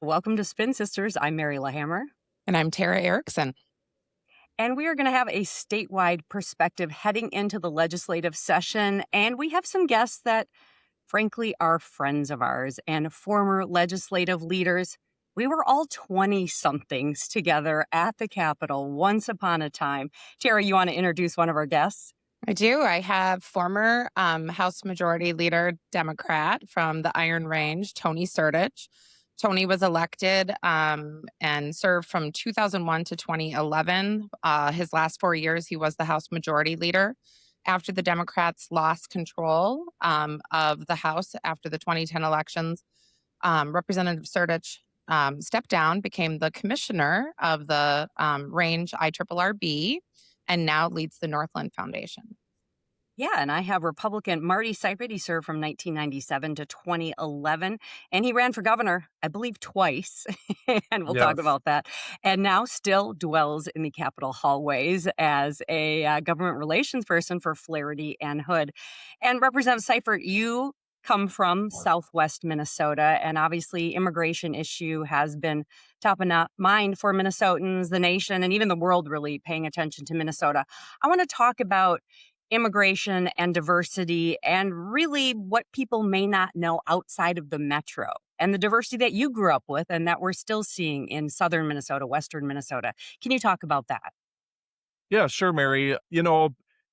Welcome to Spin Sisters. I'm Mary LaHammer, And I'm Tara Erickson. and we are going to have a statewide perspective heading into the legislative session. And we have some guests that, frankly, are friends of ours and former legislative leaders. We were all 20 somethings together at the Capitol once upon a time. Tara, you want to introduce one of our guests? I do. I have former House Majority Leader Democrat from the Iron Range, Tony Sertich. Tony was elected and served from 2001 to 2011. His last 4 years, he was the House Majority Leader. After the Democrats lost control of the House after the 2010 elections, Representative Sertich stepped down, became the commissioner of the Range IRRB, and now leads the Northland Foundation. Yeah, and I have Republican Marty Seifert. He served from 1997 to 2011, and he ran for governor, I believe, twice, and we'll talk Yes. about that. And now still dwells in the Capitol hallways as a government relations person for Flaherty and Hood. And Representative Seifert, you come from Southwest Minnesota, and obviously immigration issue has been top of mind for Minnesotans, the nation, and even the world really paying attention to Minnesota. I want to talk about immigration and diversity and really what people may not know outside of the metro and the diversity that you grew up with and that we're still seeing in southern Minnesota, western Minnesota. Can you talk about that? Yeah, sure, Mary.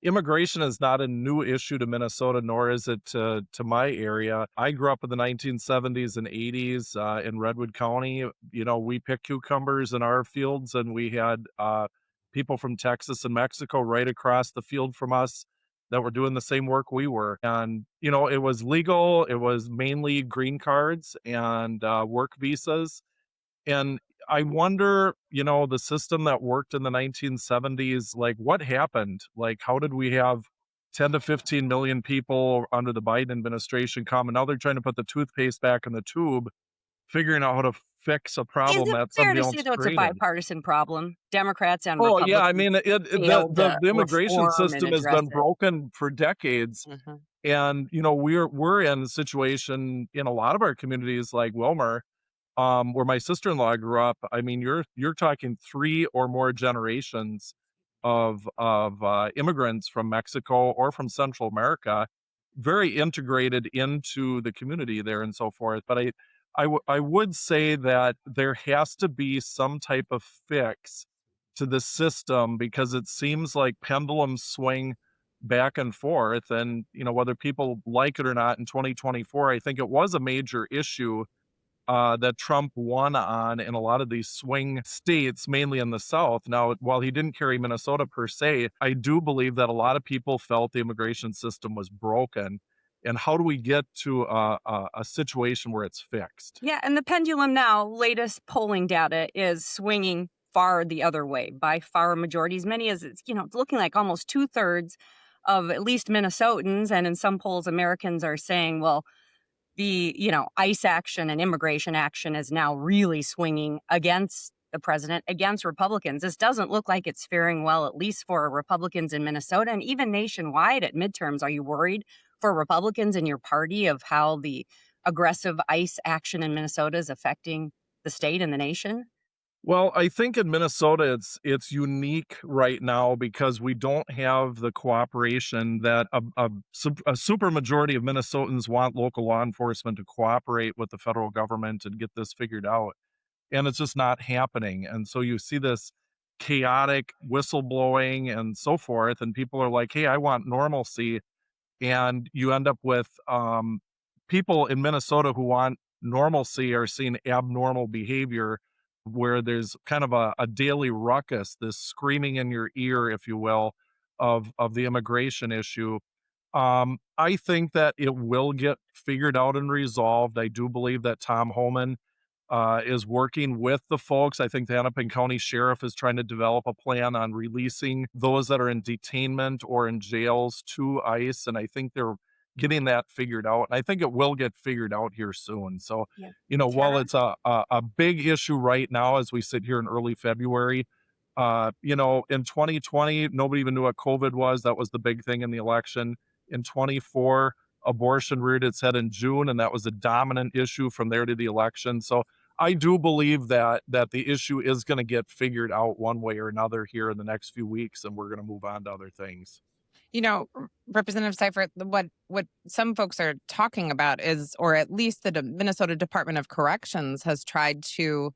Immigration is not a new issue to Minnesota, nor is it to my area. I grew up in the 1970s and 80s in Redwood County. We picked cucumbers in our fields, and we had people from Texas and Mexico right across the field from us that were doing the same work we were. And, it was legal. It was mainly green cards and work visas. And I wonder, the system that worked in the 1970s, like what happened? Like, how did we have 10 to 15 million people under the Biden administration come? And now they're trying to put the toothpaste back in the tube, figuring out how to fix a Is problem it that fair somebody to say, else though, it's a created. bipartisan problem? Democrats and Oh, yeah. I Republicans mean, failed to the immigration reform and system has address been it. broken for decades. Mhm. And, we're in a situation in a lot of our communities like Wilmer, where my sister-in-law grew up. I mean, you're talking 3 or more generations of immigrants from Mexico or from Central America, very integrated into the community there and so forth. But I would say that there has to be some type of fix to the system because it seems like pendulums swing back and forth. And, whether people like it or not in 2024, I think it was a major issue that Trump won on in a lot of these swing states, mainly in the South. Now, while he didn't carry Minnesota per se, I do believe that a lot of people felt the immigration system was broken. And how do we get to a situation where it's fixed? Yeah, and the pendulum now, latest polling data is swinging far the other way. By far, a majority, as many as it's looking like almost 2/3 of at least Minnesotans, and in some polls, Americans are saying, well, the ICE action and immigration action is now really swinging against the president, against Republicans. This doesn't look like it's faring well, at least for Republicans in Minnesota and even nationwide at midterms. Are you worried for Republicans in your party of how the aggressive ICE action in Minnesota is affecting the state and the nation? Well, I think in Minnesota it's unique right now because we don't have the cooperation that a super majority of Minnesotans want local law enforcement to cooperate with the federal government and get this figured out. And it's just not happening. And so you see this chaotic whistleblowing and so forth, and people are like, "Hey, I want normalcy." And you end up with people in Minnesota who want normalcy are seeing abnormal behavior where there's kind of a daily ruckus, this screaming in your ear, if you will, of the immigration issue. I think that it will get figured out and resolved. I do believe that Tom Homan is working with the folks. I think the Hennepin County Sheriff is trying to develop a plan on releasing those that are in detainment or in jails to ICE, and I think they're getting that figured out. And I think it will get figured out here soon. So, Yeah. while Tara? it's a big issue right now as we sit here in early February, in 2020, nobody even knew what COVID was. That was the big thing in the election. In 24, abortion reared its head in June, and that was a dominant issue from there to the election. So I do believe that the issue is going to get figured out one way or another here in the next few weeks, and we're going to move on to other things. Representative Seifert, what some folks are talking about is, or at least the Minnesota Department of Corrections has tried to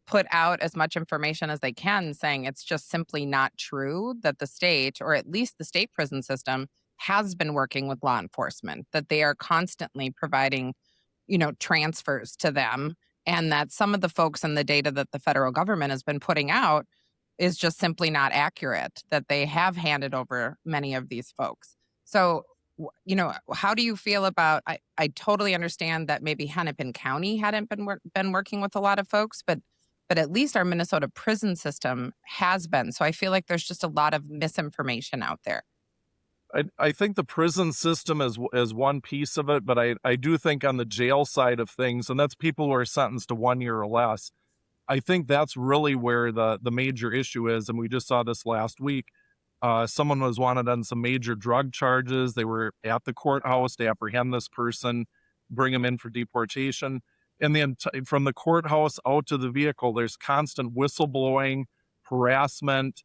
put out as much information as they can, saying it's just simply not true that the state, or at least the state prison system, has been working with law enforcement, that they are constantly providing, transfers to them, and that some of the folks in the data that the federal government has been putting out is just simply not accurate, that they have handed over many of these folks. So, how do you feel about, I totally understand that maybe Hennepin County hadn't been working with a lot of folks, but at least our Minnesota prison system has been. So I feel like there's just a lot of misinformation out there. I think the prison system is one piece of it, but I do think on the jail side of things, and that's people who are sentenced to 1 year or less, I think that's really where the major issue is. And we just saw this last week. Someone was wanted on some major drug charges. They were at the courthouse to apprehend this person, bring him in for deportation. And then from the courthouse out to the vehicle, there's constant whistleblowing, harassment,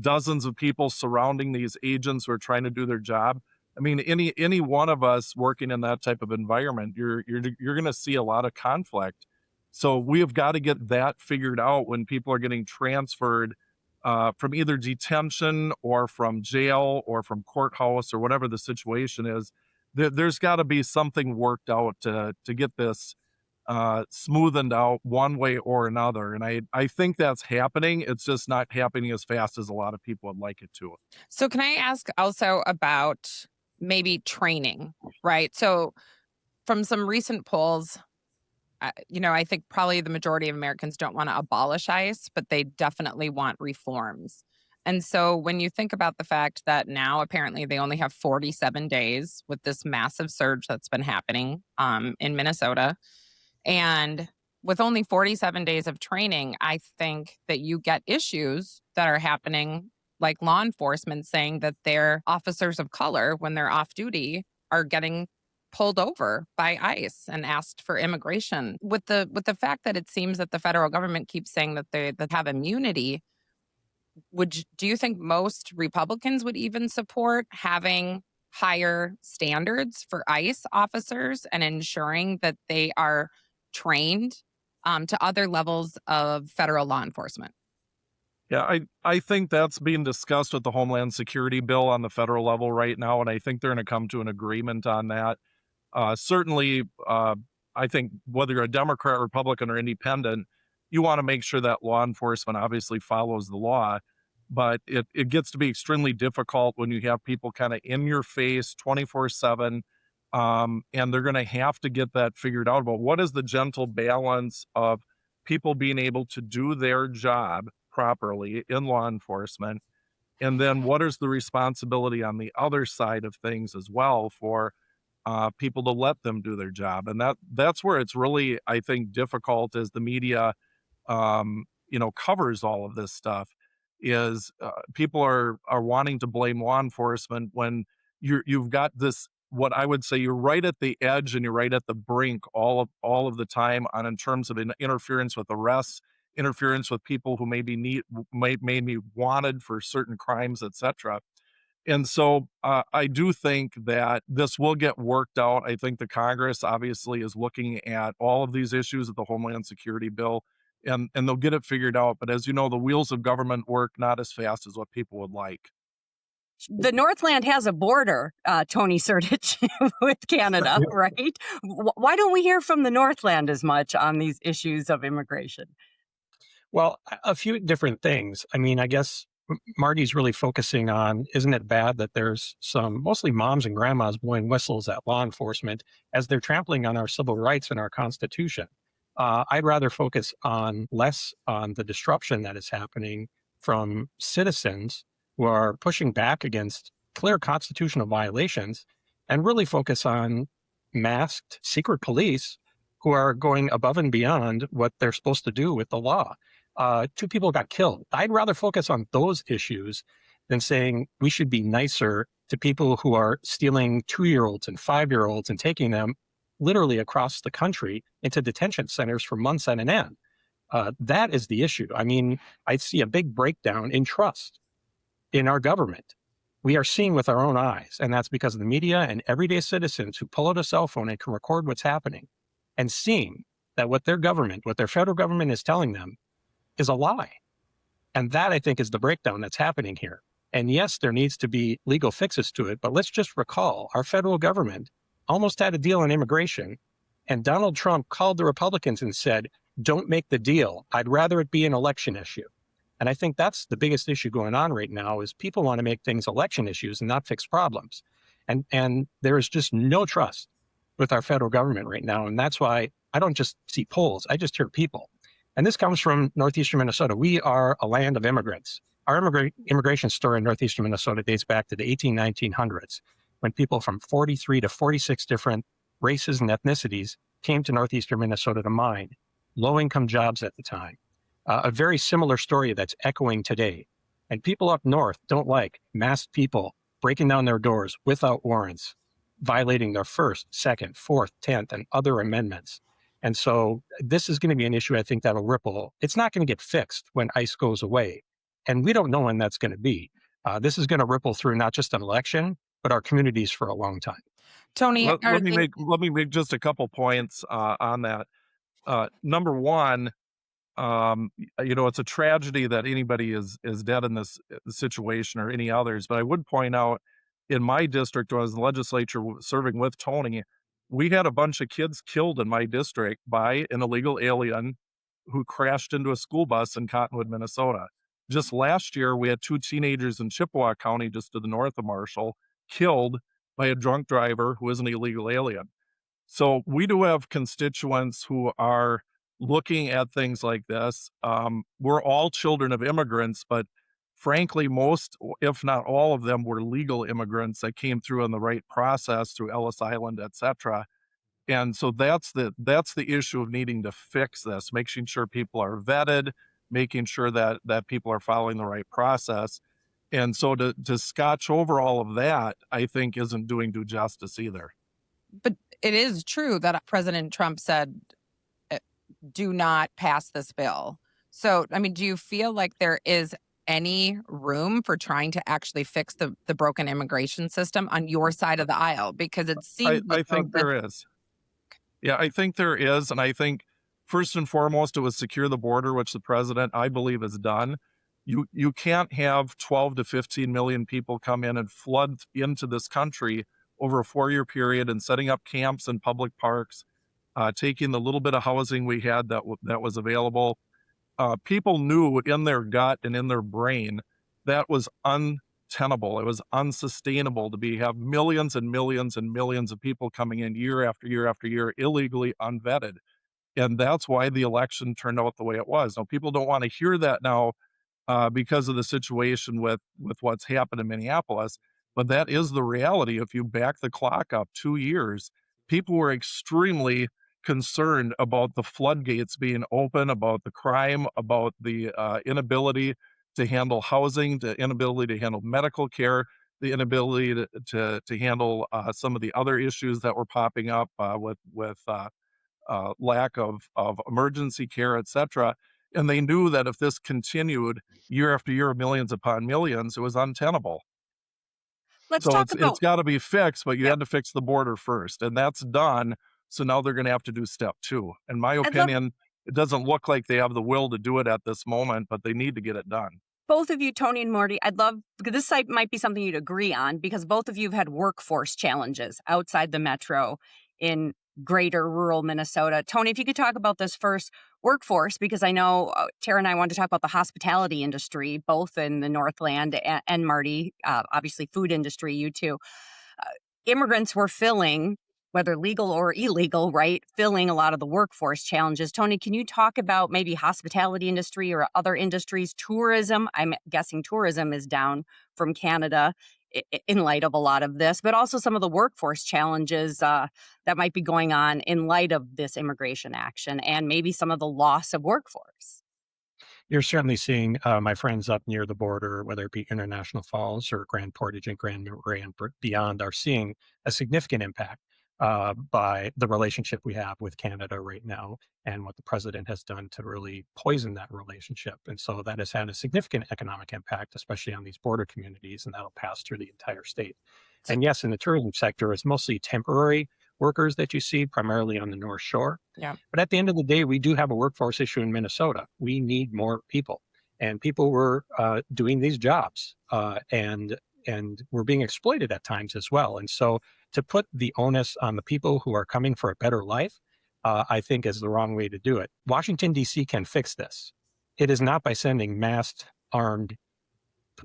dozens of people surrounding these agents who are trying to do their job. I mean, any one of us working in that type of environment, you're going to see a lot of conflict. So we have got to get that figured out when people are getting transferred from either detention or from jail or from courthouse or whatever the situation is. There's got to be something worked out to get this smoothened out one way or another. And I think that's happening. It's just not happening as fast as a lot of people would like it to. So can I ask also about maybe training, right? So from some recent polls, I think probably the majority of Americans don't want to abolish ICE, but they definitely want reforms. And so when you think about the fact that now apparently they only have 47 days with this massive surge that's been happening in Minnesota, and with only 47 days of training, I think that you get issues that are happening, like law enforcement saying that their officers of color, when they're off duty, are getting pulled over by ICE and asked for immigration. With the fact that it seems that the federal government keeps saying that they have immunity, do you think most Republicans would even support having higher standards for ICE officers and ensuring that they are trained to other levels of federal law enforcement? Yeah, I think that's being discussed with the Homeland Security bill on the federal level right now, and I think they're going to come to an agreement on that. Certainly, I think whether you're a Democrat, Republican, or independent, you want to make sure that law enforcement obviously follows the law. But it gets to be extremely difficult when you have people kind of in your face 24/7, and they're going to have to get that figured out about what is the gentle balance of people being able to do their job properly in law enforcement, and then what is the responsibility on the other side of things as well for people to let them do their job. And that's where it's really, I think, difficult as the media covers all of this stuff, is people are wanting to blame law enforcement when you've got this, what I would say, you're right at the edge and you're right at the brink all of the time in terms of interference with arrests, interference with people who may be wanted for certain crimes, etc. And so I do think that this will get worked out. I think the Congress obviously is looking at all of these issues of the Homeland Security bill, and they'll get it figured out. But as you know, the wheels of government work not as fast as what people would like. The Northland has a border, Tony Srdych, with Canada, right? Why don't we hear from the Northland as much on these issues of immigration? Well, a few different things. I mean, I guess Marty's really focusing on, isn't it bad that there's some mostly moms and grandmas blowing whistles at law enforcement as they're trampling on our civil rights and our Constitution? I'd rather focus less on the disruption that is happening from citizens who are pushing back against clear constitutional violations, and really focus on masked secret police who are going above and beyond what they're supposed to do with the law. 2 people got killed. I'd rather focus on those issues than saying we should be nicer to people who are stealing 2-year-olds and 5-year-olds and taking them literally across the country into detention centers for months on end. That is the issue. I mean, I see a big breakdown in trust in our government. We are seeing with our own eyes, and that's because of the media and everyday citizens who pull out a cell phone and can record what's happening and seeing that what their government, what their federal government is telling them is a lie. And that, I think, is the breakdown that's happening here. And yes, there needs to be legal fixes to it, but let's just recall our federal government almost had a deal on immigration, and Donald Trump called the Republicans and said, don't make the deal. I'd rather it be an election issue. And I think that's the biggest issue going on right now is people want to make things election issues and not fix problems. And there is just no trust with our federal government right now. And that's why I don't just see polls, I just hear people. And this comes from northeastern Minnesota. We are a land of immigrants. Our immigration story in northeastern Minnesota dates back to the 1900s, when people from 43 to 46 different races and ethnicities came to northeastern Minnesota to mine, low-income jobs at the time. A very similar story that's echoing today. And people up north don't like masked people breaking down their doors without warrants, violating their First, Second, Fourth, 10th, and other amendments. And so this is going to be an issue I think that'll ripple. It's not going to get fixed when ICE goes away. And we don't know when that's going to be. This is going to ripple through not just an election, but our communities for a long time. Tony, Let me make just a couple points on that. Number one, it's a tragedy that anybody is dead in this situation or any others. But I would point out, in my district, when I was in the legislature serving with Tony, we had a bunch of kids killed in my district by an illegal alien who crashed into a school bus in Cottonwood, Minnesota. Just last year, we had 2 teenagers in Chippewa County, just to the north of Marshall, killed by a drunk driver who is an illegal alien. So we do have constituents who are looking at things like this. We're all children of immigrants, but frankly, most, if not all of them, were legal immigrants that came through in the right process through Ellis Island, etc. And so that's the issue of needing to fix this, making sure people are vetted, making sure that people are following the right process. And so to scotch over all of that, I think isn't doing due justice either. But it is true that President Trump said, do not pass this bill. So, I mean, do you feel like there is any room for trying to actually fix the broken immigration system on your side of the aisle? Because it seems I think there is. Yeah, I think there is. And I think first and foremost, it was secure the border, which the president, I believe, has done. You can't have 12 to 15 million people come in and flood into this country over a 4-year period and setting up camps in public parks, taking the little bit of housing we had that was available. People knew in their gut and in their brain that was untenable. It was unsustainable to have millions and millions and millions of people coming in year after year after year illegally unvetted. And that's why the election turned out the way it was. Now, people don't want to hear that now because of the situation with what's happened in Minneapolis. But that is the reality. If you back the clock up 2 years, people were extremely concerned about the floodgates being open, about the crime, about the inability to handle housing, the inability to handle medical care, the inability to handle some of the other issues that were popping up with lack of emergency care, etc. And they knew that if this continued year after year, millions upon millions, it was untenable. Let's So talk about it's got to be fixed, but you had to fix the border first, and that's done. So now they're going to have to do step 2. In my opinion, it doesn't look like they have the will to do it at this moment, but they need to get it done. both of you, Tony and Marty, I'd love, because this site might be something you'd agree on, because both of you have had workforce challenges outside the metro in greater rural Minnesota. Tony, if you could talk about this first, workforce, because I know Tara and I wanted to talk about the hospitality industry, both in the Northland, and Marty, obviously food industry, you too. Immigrants were filling, whether legal or illegal, right, filling a lot of the workforce challenges. Tony, can you talk about maybe hospitality industry or other industries, tourism? I'm guessing tourism is down from Canada in light of a lot of this, but also some of the workforce challenges that might be going on in light of this immigration action and maybe some of the loss of workforce. You're certainly seeing my friends up near the border, whether it be International Falls or Grand Portage and Grand beyond, are seeing a significant impact. by the relationship we have with Canada right now and what the president has done to really poison that relationship. And so that has had a significant economic impact, especially on these border communities, and that'll pass through the entire state. So- And yes, in the tourism sector, it's mostly temporary workers that you see, primarily on the North Shore. Yeah. But at the end of the day, we do have a workforce issue in Minnesota. We need more people, and people were doing these jobs, and we're being exploited at times as well. And so to put the onus on the people who are coming for a better life, I think is the wrong way to do it. Washington, D.C. can fix this. It is not by sending masked, armed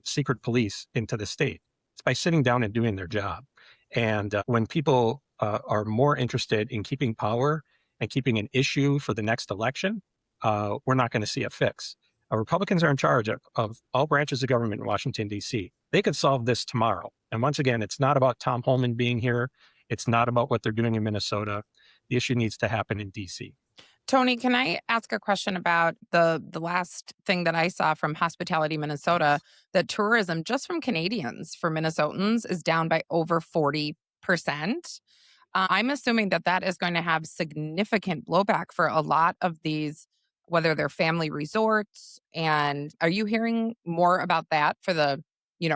secret police into the state. It's by sitting down and doing their job. And when people are more interested in keeping power and keeping an issue for the next election, we're not going to see a fix. Republicans are in charge of all branches of government in Washington, D.C. They could solve this tomorrow. And once again, it's not about Tom Holman being here. It's not about what they're doing in Minnesota. The issue needs to happen in D.C. Tony, can I ask a question about the last thing that I saw from Hospitality Minnesota, that tourism just from Canadians for Minnesotans is down by over 40%. I'm assuming that that is going to have significant blowback for a lot of these, whether they're family resorts. And are you hearing more about that for the,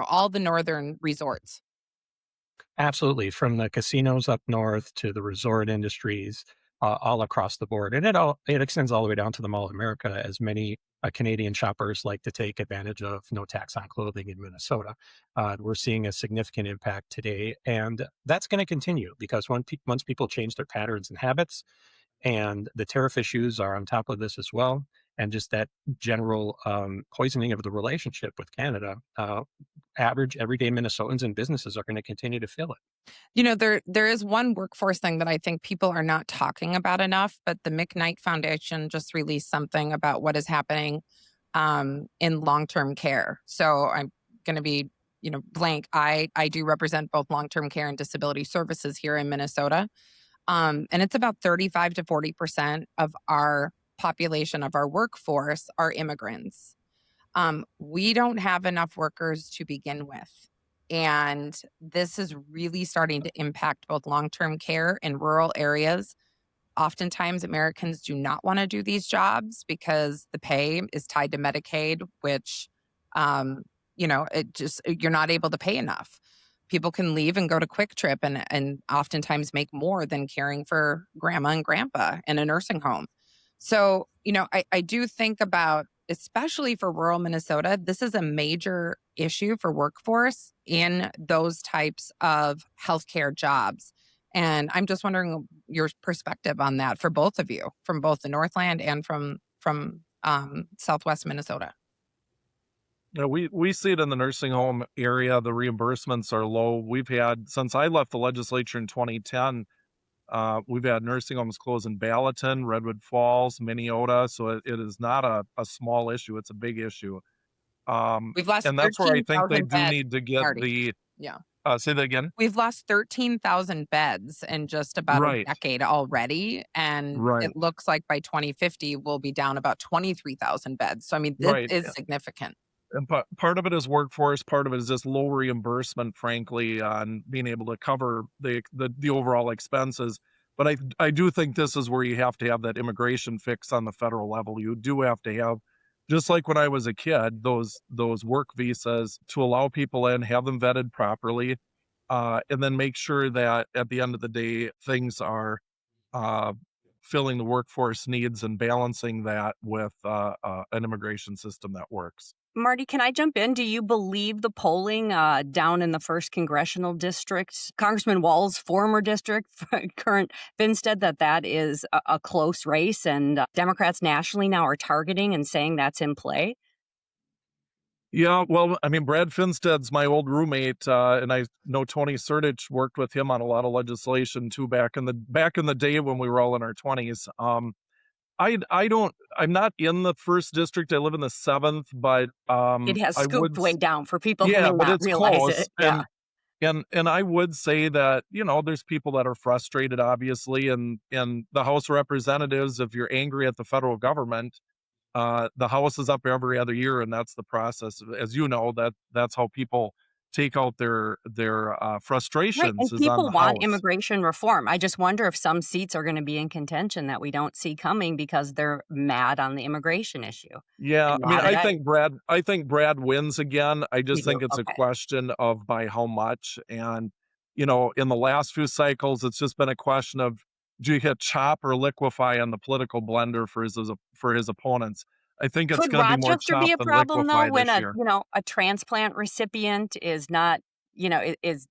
all the northern resorts? Absolutely. From the casinos up north to the resort industries, all across the board. And it extends all the way down to the Mall of America, as many Canadian shoppers like to take advantage of no tax on clothing in Minnesota. We're seeing a significant impact today, and that's going to continue because once people change their patterns and habits, and the tariff issues are on top of this as well, and just that general poisoning of the relationship with Canada, average everyday Minnesotans and businesses are going to continue to feel it. There is one workforce thing that I think people are not talking about enough, but the McKnight Foundation just released something about what is happening in long-term care. So I'm going to be, blank. I do represent both long-term care and disability services here in Minnesota. And it's about 35 to 40% of our population, of our workforce, are immigrants. We don't have enough workers to begin with. And this is really starting to impact both long-term care in rural areas. Oftentimes, Americans do not want to do these jobs because the pay is tied to Medicaid, which, you're not able to pay enough. People can leave and go to Quick Trip and oftentimes make more than caring for grandma and grandpa in a nursing home. So, I do think about, especially for rural Minnesota, this is a major issue for workforce in those types of healthcare jobs. And I'm just wondering your perspective on that for both of you, from both the Northland and from Southwest Minnesota. We see it in the nursing home area. The reimbursements are low. We've had, since I left the legislature in 2010, we've had nursing homes close in Ballatin, Redwood Falls, Minneota. So it is not a small issue. It's a big issue. We've lost and that's where I think they 13,000 do beds, need to get Marty. say that again. We've lost 13,000 beds in just about a Right. decade already. And Right. it looks like by 2050, we'll be down about 23,000 beds. So, I mean, this Right. is significant. And part of it is workforce. Part of it is just low reimbursement, frankly, on being able to cover the overall expenses. But I do think this is where you have to have that immigration fix on the federal level. You do have to have, just like when I was a kid, those work visas to allow people in, have them vetted properly, and then make sure that at the end of the day, things are filling the workforce needs and balancing that with an immigration system that works. Marty, can I jump in? Do you believe the polling down in the 1st Congressional District, Congressman Wall's former district, current Finstead, that is a close race, and Democrats nationally now are targeting and saying that's in play? Yeah, well, I mean, Brad Finstead's my old roommate, and I know Tony Surdich worked with him on a lot of legislation too back in the day when we were all in our 20s. I'm not in the 1st district. I live in the 7th, but It has I scooped would way down for people who yeah, may but not it's realize close. it. Yeah. And I would say that, there's people that are frustrated, obviously, and the House of Representatives, if you're angry at the federal government, the House is up every other year, and that's the process. As you know, that's how people take out their Right, frustrations and is on people the want House. immigration reform. I just wonder if some seats are gonna be in contention that we don't see coming because they're mad on the immigration issue. Yeah, And I mean, mad at it. I think Brad wins again. I You just do? think it's a Okay. question of by how much. And, in the last few cycles, it's just been a question of do you hit chop or liquefy on the political blender for his opponents. I think it's Could going to be more Rochester be chop a than problem though liquefy when this year. a transplant recipient is not, is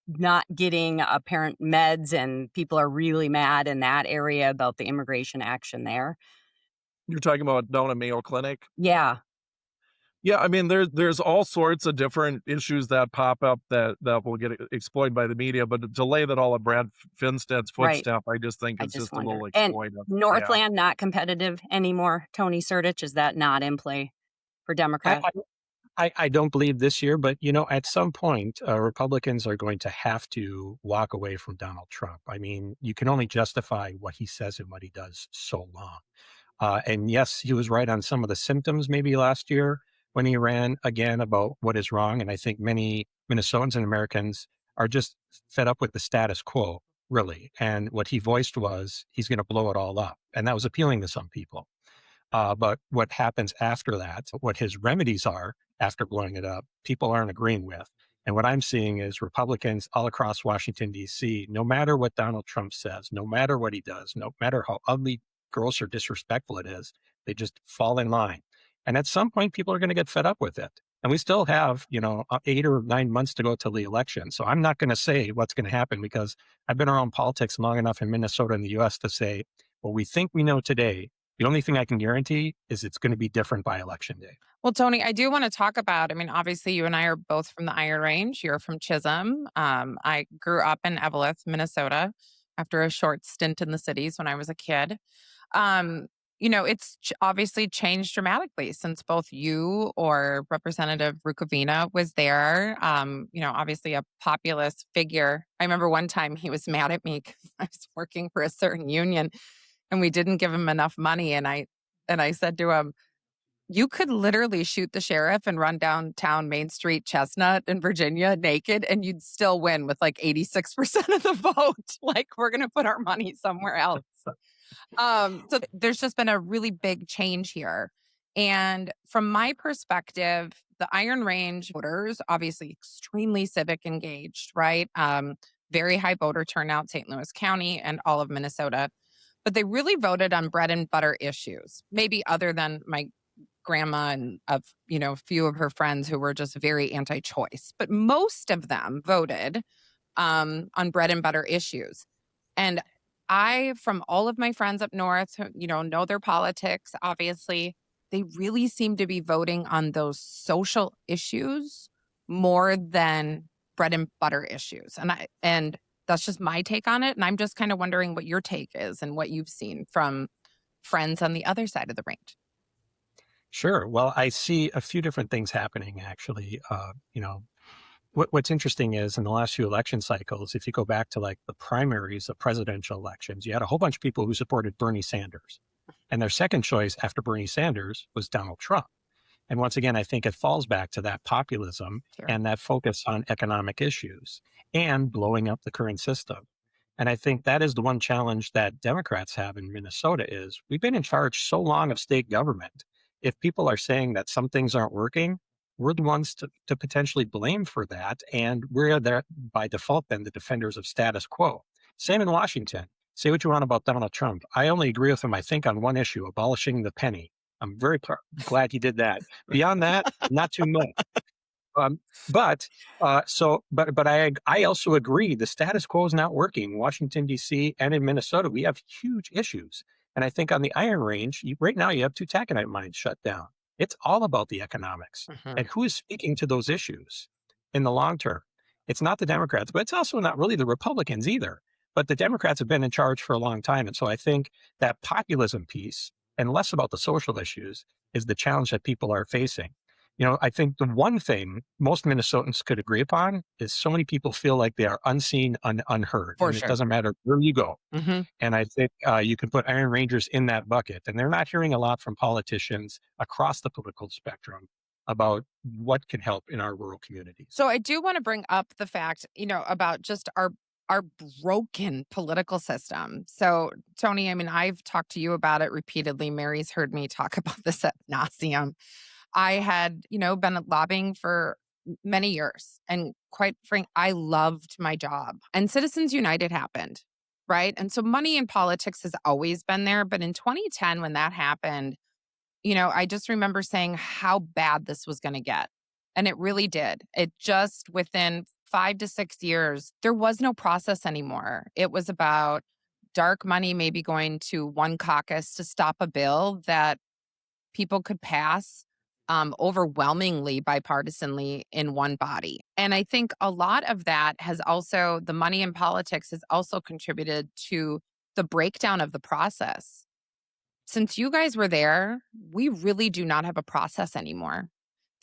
not getting apparent meds and people are really mad in that area about the immigration action there? You're talking about down at Mayo Clinic? Yeah, Yeah, I mean, there's all sorts of different issues that pop up that will get exploited by the media, but to lay that all at Brad Finsted's right. footstep, I just think I it's just just a little wonder. And exploitive. Yeah. Northland not competitive anymore. Tony Sertich, is that not in play for I, Democrats? I don't believe this year, but at some point, Republicans are going to have to walk away from Donald Trump. I mean, you can only justify what he says and what he does so long. And yes, he was right on some of the symptoms maybe last year when he ran again about what is wrong. And I think many Minnesotans and Americans are just fed up with the status quo, really. And what he voiced was he's going to blow it all up. And that was appealing to some people. But what happens after that, what his remedies are after blowing it up, people aren't agreeing with. And what I'm seeing is Republicans all across Washington, D.C., no matter what Donald Trump says, no matter what he does, no matter how ugly, gross, or disrespectful it is, they just fall in line. And at some point, people are going to get fed up with it. And we still have, 8 or 9 months to go till the election. So I'm not going to say what's going to happen because I've been around politics long enough in Minnesota and the U.S. to say, what we think we know today, the only thing I can guarantee is it's going to be different by election day. Well, Tony, I do want to talk about, obviously you and I are both from the Iron Range. You're from Chisholm. I grew up in Eveleth, Minnesota after a short stint in the cities when I was a kid. It's obviously changed dramatically since both you or Representative Rukavina was there. Obviously a populist figure. I remember one time he was mad at me because I was working for a certain union and we didn't give him enough money. And I said to him, you could literally shoot the sheriff and run downtown Main Street, Chestnut in Virginia naked, and you'd still win with like 86% of the vote. Like, we're going to put our money somewhere else. So there's just been a really big change here. And from my perspective, the Iron Range voters, obviously extremely civic engaged, right? Very high voter turnout, St. Louis County and all of Minnesota. But they really voted on bread and butter issues, maybe other than my grandma and a few of her friends who were just very anti-choice. But most of them voted on bread and butter issues. And from all of my friends up north, who, know their politics, obviously, they really seem to be voting on those social issues more than bread and butter issues. And that's just my take on it. And I'm just kind of wondering what your take is and what you've seen from friends on the other side of the range. Sure. Well, I see a few different things happening, actually. What's interesting is in the last few election cycles, if you go back to like the primaries of presidential elections, you had a whole bunch of people who supported Bernie Sanders. And their second choice after Bernie Sanders was Donald Trump. And once again, I think it falls back to that populism and that focus on economic issues and blowing up the current system. And I think that is the one challenge that Democrats have in Minnesota is we've been in charge so long of state government. If people are saying that some things aren't working, we're the ones to potentially blame for that. And we're there by default, then the defenders of status quo. Same in Washington. Say what you want about Donald Trump. I only agree with him, I think, on one issue, abolishing the penny. I'm very glad he did that. Beyond that, not too much. But I also agree the status quo is not working. Washington, D.C. and in Minnesota, we have huge issues. And I think on the Iron Range, right now you have two taconite mines shut down. It's all about the economics and who is speaking to those issues in the long term. It's not the Democrats, but it's also not really the Republicans either. But the Democrats have been in charge for a long time. And so I think that populism piece and less about the social issues is the challenge that people are facing. I think the one thing most Minnesotans could agree upon is so many people feel like they are unseen, unheard. For and sure. It doesn't matter where you go. Mm-hmm. And I think you can put Iron Rangers in that bucket. And they're not hearing a lot from politicians across the political spectrum about what can help in our rural communities. So I do want to bring up the fact, about just our broken political system. So Tony, I mean, I've talked to you about it repeatedly. Mary's heard me talk about this ad nauseum. I had, been lobbying for many years, and quite frank, I loved my job. And Citizens United happened, right? And so money in politics has always been there, but in 2010 when that happened, I just remember saying how bad this was going to get. And it really did. It just within 5 to 6 years, there was no process anymore. It was about dark money maybe going to one caucus to stop a bill that people could pass overwhelmingly bipartisanly in one body. And I think a lot of that has also, the money in politics has also contributed to the breakdown of the process. Since you guys were there, we really do not have a process anymore.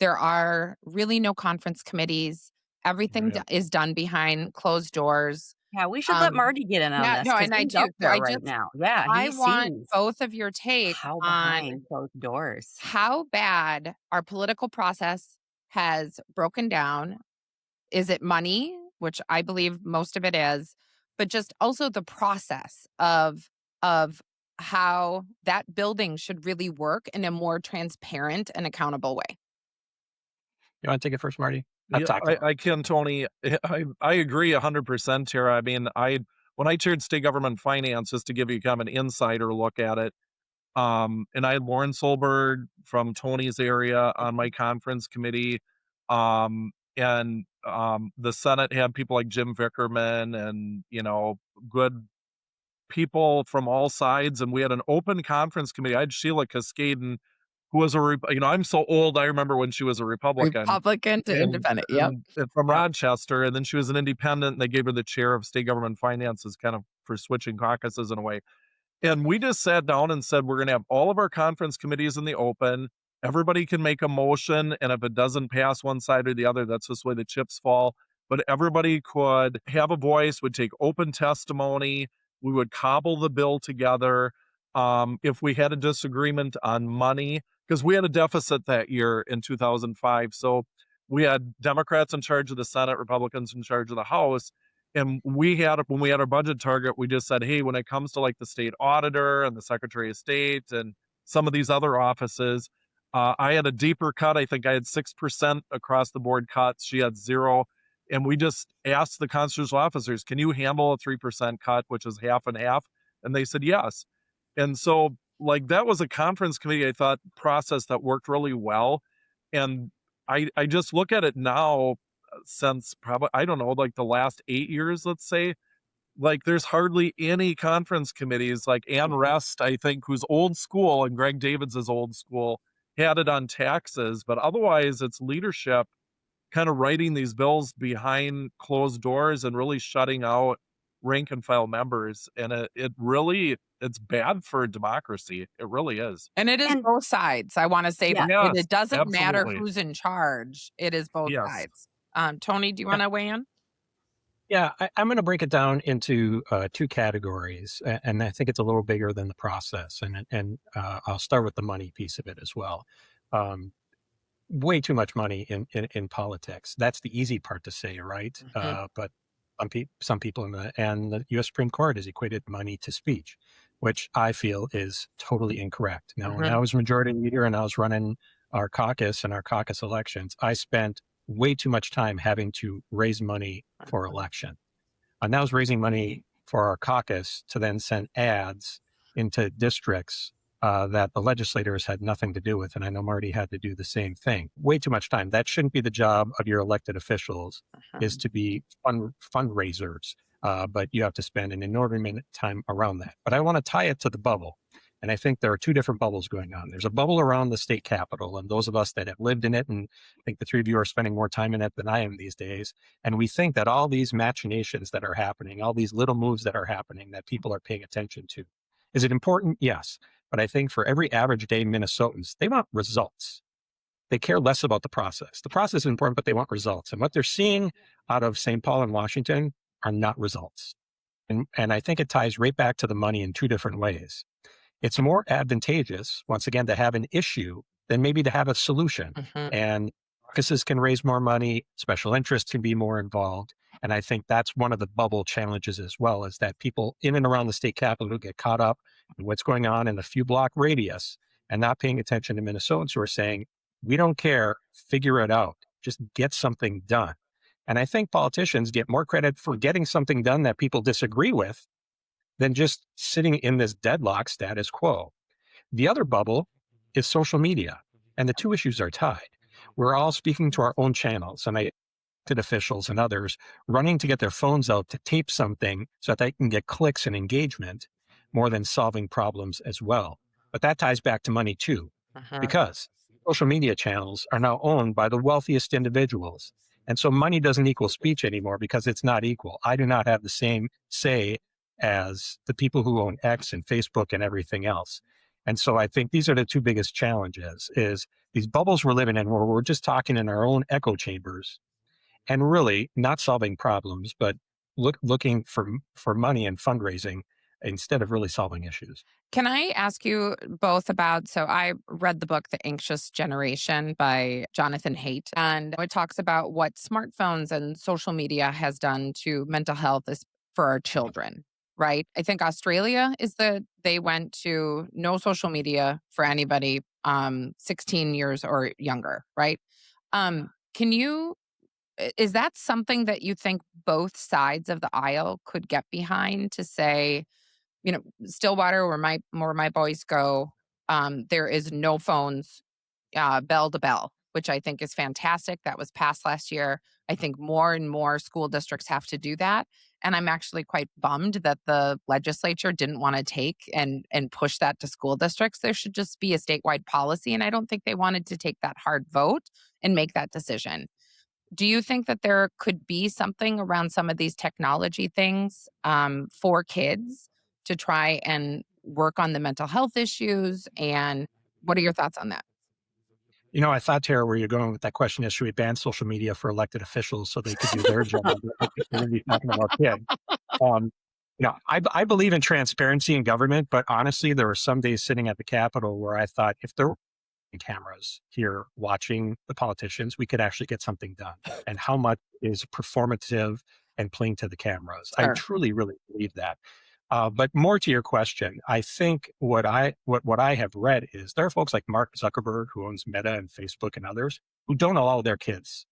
There are really no conference committees. Everything Yeah. is done behind closed doors. Yeah, we should let Um, Marty get in on yeah, this no, 'cause and I he's do. up there I right just, now. Yeah, I he want sees both of your take how on behind closed doors. how bad our political process has broken down. Is it money, which I believe most of it is, but just also the process of how that building should really work in a more transparent and accountable way. You want to take it first, Marty? I've Yeah, talked a lot. I can, Tony. I agree 100% here. I mean, when I chaired state government finance, just to give you kind of an insider look at it, and I had Lauren Solberg from Tony's area on my conference committee, and the Senate had people like Jim Vickerman and good people from all sides, and we had an open conference committee. I had Sheila Cascaden, who was I'm so old. I remember when she was a Republican Republican to and, independent. Yep. and from Yep. Rochester, and then she was an independent. And they gave her the chair of state government finances, kind of for switching caucuses in a way. And we just sat down and said, we're going to have all of our conference committees in the open. Everybody can make a motion, and if it doesn't pass one side or the other, that's just the way the chips fall. But everybody could have a voice, would take open testimony. We would cobble the bill together. If we had a disagreement on money, because we had a deficit that year in 2005. So we had Democrats in charge of the Senate, Republicans in charge of the House. And when we had our budget target, we just said, hey, when it comes to like the state auditor and the Secretary of State and some of these other offices, I had a deeper cut. I think I had 6% across the board cuts. She had 0. And we just asked the constitutional officers, can you handle a 3% cut, which is half and half? And they said yes. And so like that was a conference committee, I thought, process that worked really well. And I just look at it now, since probably, I don't know, like the last 8 years, let's say, like there's hardly any conference committees. Like Ann Rest, I think, who's old school, and Greg Davids is old school, had it on taxes, but otherwise it's leadership kind of writing these bills behind closed doors and really shutting out rank and file members. And it's bad for democracy. It really is. And it is And both sides. I want to say yeah, that Yes, it doesn't matter absolutely. who's in charge. It is both Yes. sides. Tony, do you want to weigh in? Yeah, I'm going to break it down into two categories, and I think it's a little bigger than the process. And I'll start with the money piece of it as well. Way too much money in politics. That's the easy part to say, right? But some people and the U.S. Supreme Court has equated money to speech, which I feel is totally incorrect. Now, when I was majority leader and I was running our caucus and our caucus elections, I spent way too much time having to raise money for election. And that was raising money for our caucus to then send ads into districts that the legislators had nothing to do with. And I know Marty had to do the same thing. Way too much time. That shouldn't be the job of your elected officials, is to be fundraisers. But you have to spend an inordinate time around that. But I want to tie it to the bubble. And I think there are two different bubbles going on. There's a bubble around the state capitol, and those of us that have lived in it, and I think the three of you are spending more time in it than I am these days, and we think that all these machinations that are happening, all these little moves that are happening that people are paying attention to. Is it important? Yes. But I think for every average day Minnesotans, they want results. They care less about the process. The process is important, but they want results. And what they're seeing out of St. Paul and Washington are not results. And I think it ties right back to the money in two different ways. It's more advantageous, once again, to have an issue than maybe to have a solution. Mhm. And caucuses can raise more money, special interests can be more involved. And I think that's one of the bubble challenges as well, is that people in and around the state capitol get caught up in what's going on in a few block radius and not paying attention to Minnesotans who are saying, we don't care, figure it out, just get something done. And I think politicians get more credit for getting something done that people disagree with than just sitting in this deadlock status quo. The other bubble is social media, and the two issues are tied. We're all speaking to our own channels, and elected officials and others running to get their phones out to tape something so that they can get clicks and engagement more than solving problems as well. But that ties back to money too, Mhm. because social media channels are now owned by the wealthiest individuals. And so money doesn't equal speech anymore because it's not equal. I do not have the same say as the people who own X and Facebook and everything else. And so I think these are the two biggest challenges, is these bubbles we're living in where we're just talking in our own echo chambers and really not solving problems, but looking for money and fundraising instead of really solving issues. Can I ask you both about? So, I read the book The Anxious Generation by Jonathan Haidt, and it talks about what smartphones and social media has done to mental health for our children, right? I think Australia they went to no social media for anybody 16 years or younger, right? Can you, is that something that you think both sides of the aisle could get behind to say, Stillwater, where my boys go, there is no phones, bell to bell, which I think is fantastic. That was passed last year. I think more and more school districts have to do that. And I'm actually quite bummed that the legislature didn't want to take and push that to school districts. There should just be a statewide policy. And I don't think they wanted to take that hard vote and make that decision. Do you think that there could be something around some of these technology things for kids to try and work on the mental health issues? And what are your thoughts on that? I thought, Tara, where you're going with that question is, should we ban social media for elected officials so they could do their job? We're really talking about kids. Um, I believe in transparency in government, but honestly, there were some days sitting at the Capitol where I thought, if there were cameras here watching the politicians, we could actually get something done. And how much is performative and playing to the cameras? I Sure. truly, really believe that. But more to your question, I think what I have read is there are folks like Mark Zuckerberg, who owns Meta and Facebook and others, who don't allow their kids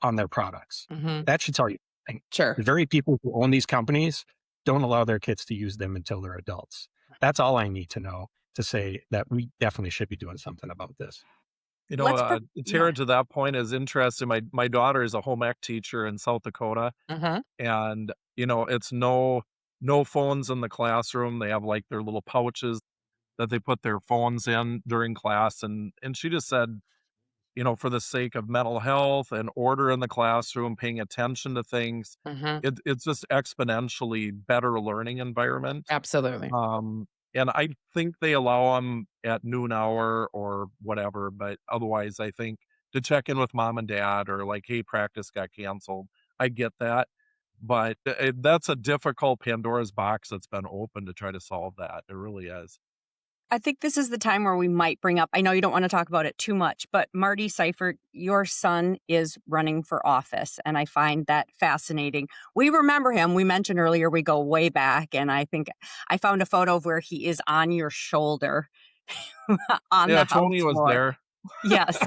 on their products. Hmm. That should tell you something. Sure. The very people who own these companies don't allow their kids to use them until they're adults. That's all I need to know to say that we definitely should be doing something about this. Let's Tara, yeah. to that point is interesting. My daughter is a home ec teacher in South Dakota, Hmm. and it's no phones in the classroom. They have like their little pouches that they put their phones in during class, and she just said, for the sake of mental health and order in the classroom, paying attention to things, Hmm. it's just exponentially better learning environment. Absolutely. And I think they allow them at noon hour or whatever, but otherwise, I think to check in with mom and dad or like, hey, practice got canceled. I get that, but that's a difficult Pandora's box that's been open to try to solve that. It really is. I think this is the time where we might bring up, I know you don't want to talk about it too much, but Marty Seifert, your son is running for office, and I find that fascinating. We remember him. We mentioned earlier we go way back, and I think I found a photo of where he is on your shoulder on Yeah, the house Tony was floor. there. Yes.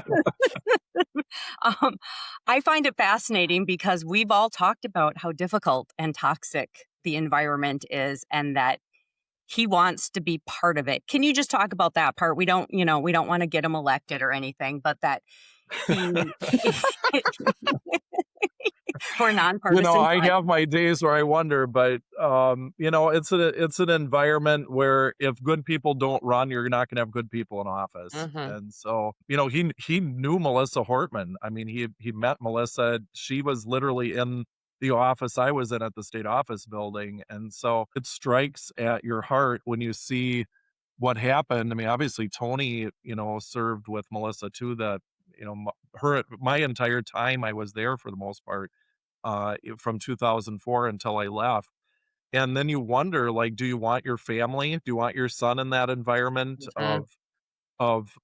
um, I find it fascinating because we've all talked about how difficult and toxic the environment is, and that he wants to be part of it. Can you just talk about that part? We don't want to get him elected or anything, but that he for nonpartisan I fun. have my days where I wonder, but it's an environment where if good people don't run, you're not going to have good people in office. Hmm. And so, he knew Melissa Hortman. I mean, he met Melissa. She was literally in the office I was in at the state office building, and so it strikes at your heart when you see what happened. I mean, obviously Tony, served with Melissa too. That my entire time I was there for the most part from 2004 until I left. And then you wonder, like, do you want your family? Do you want your son in that environment Hmm. of of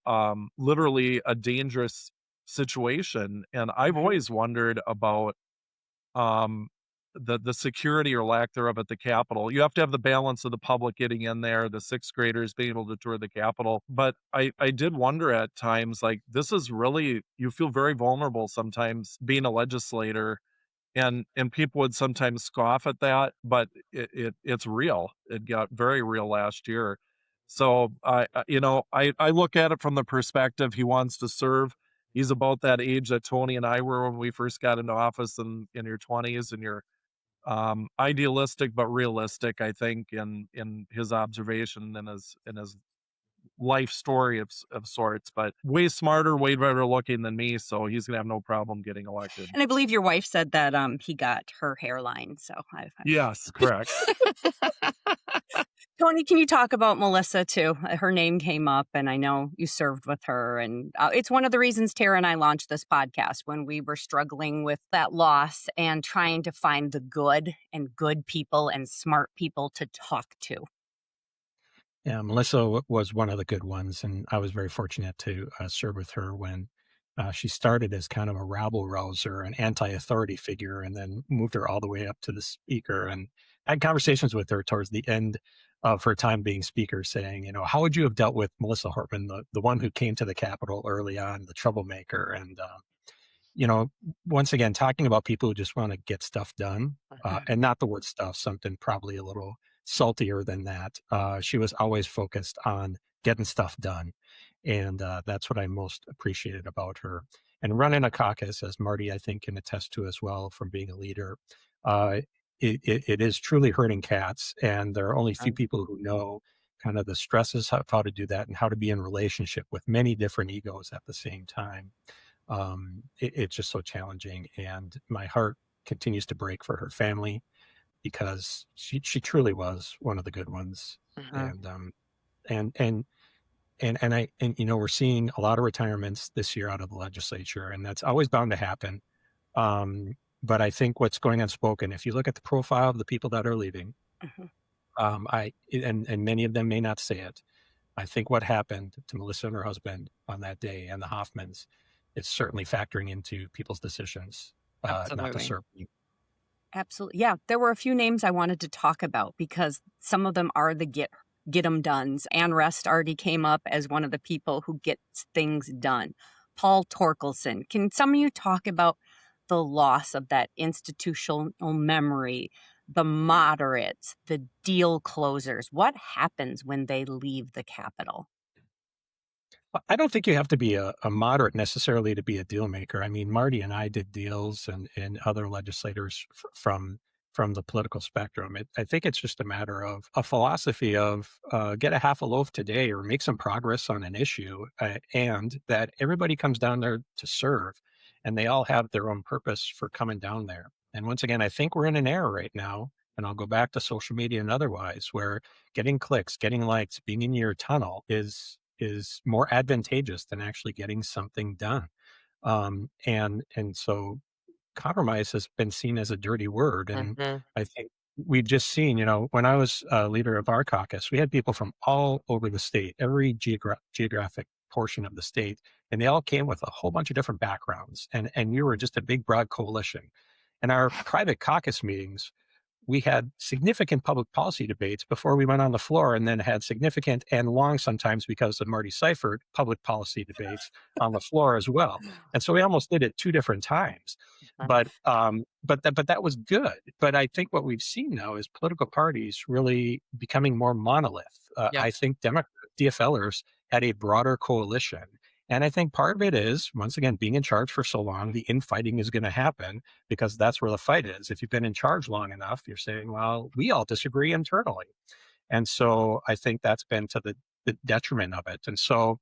literally a dangerous situation. And I've always wondered about um, the security or lack thereof at the Capitol. You have to have the balance of the public getting in there, the sixth graders being able to tour the Capitol. But I did wonder at times, like, this is really, you feel very vulnerable sometimes being a legislator, and people would sometimes scoff at that, but it's real. It got very real last year. So I look at it from the perspective he wants to serve. He's about that age that Tony and I were when we first got into office, in your 20s, and you're idealistic but realistic, I think, in his observation and his life story of sorts, but way smarter, way better looking than me, so he's gonna have no problem getting elected. And I believe your wife said that he got her hairline. So Yes, correct. Tony, can you talk about Melissa too? Her name came up, and I know you served with her, and it's one of the reasons Tara and I launched this podcast when we were struggling with that loss and trying to find the good and good people and smart people to talk to. Yeah, Melissa was one of the good ones, and I was very fortunate to serve with her when she started as kind of a rabble rouser, an anti-authority figure, and then moved her all the way up to the speaker. And I had conversations with her towards the end of her time being speaker, saying, how would you have dealt with Melissa Hortman, the one who came to the Capitol early on, the troublemaker, and once again, talking about people who just want to get stuff done, and not the word stuff, something probably a little saltier than that. She was always focused on getting stuff done. And that's what I most appreciated about her. And running a caucus, as Marty, I think, can attest to as well from being a leader, it is truly herding cats. And there are only few people who know kind of the stresses of how to do that and how to be in relationship with many different egos at the same time. It's just so challenging. And my heart continues to break for her family, because she truly was one of the good ones. And we're seeing a lot of retirements this year out of the legislature, and that's always bound to happen. But I think what's going unspoken, if you look at the profile of the people that are leaving, and many of them may not say it, I think what happened to Melissa and her husband on that day, and the Hoffmans, is certainly factoring into people's decisions not to serve. Absolutely. Yeah. There were a few names I wanted to talk about because some of them are the get 'em dones. Ann Rest already came up as one of the people who gets things done. Paul Torkelson. Can some of you talk about the loss of that institutional memory, the moderates, the deal closers? What happens when they leave the Capitol? I don't think you have to be a moderate necessarily to be a deal maker. I mean, Marty and I did deals, and other legislators from the political spectrum. I think it's just a matter of a philosophy of get a half a loaf today or make some progress on an issue, and that everybody comes down there to serve, and they all have their own purpose for coming down there. And once again, I think we're in an era right now, and I'll go back to social media and otherwise, where getting clicks, getting likes, being in your tunnel is more advantageous than actually getting something done. And so compromise has been seen as a dirty word. And I think we've just seen, when I was leader of our caucus, we had people from all over the state, every geographic portion of the state, and they all came with a whole bunch of different backgrounds. And we were just a big, broad coalition. And our private caucus meetings, we had significant public policy debates before we went on the floor, and then had significant and long, sometimes because of Marty Seifert, public policy debates on the floor as well. And so we almost did it two different times. But that was good. But I think what we've seen now is political parties really becoming more monolith. I think DFLers had a broader coalition. And I think part of it is, once again, being in charge for so long, the infighting is going to happen, because that's where the fight is. If you've been in charge long enough, you're saying, well, we all disagree internally. And so I think that's been to the detriment of it. And so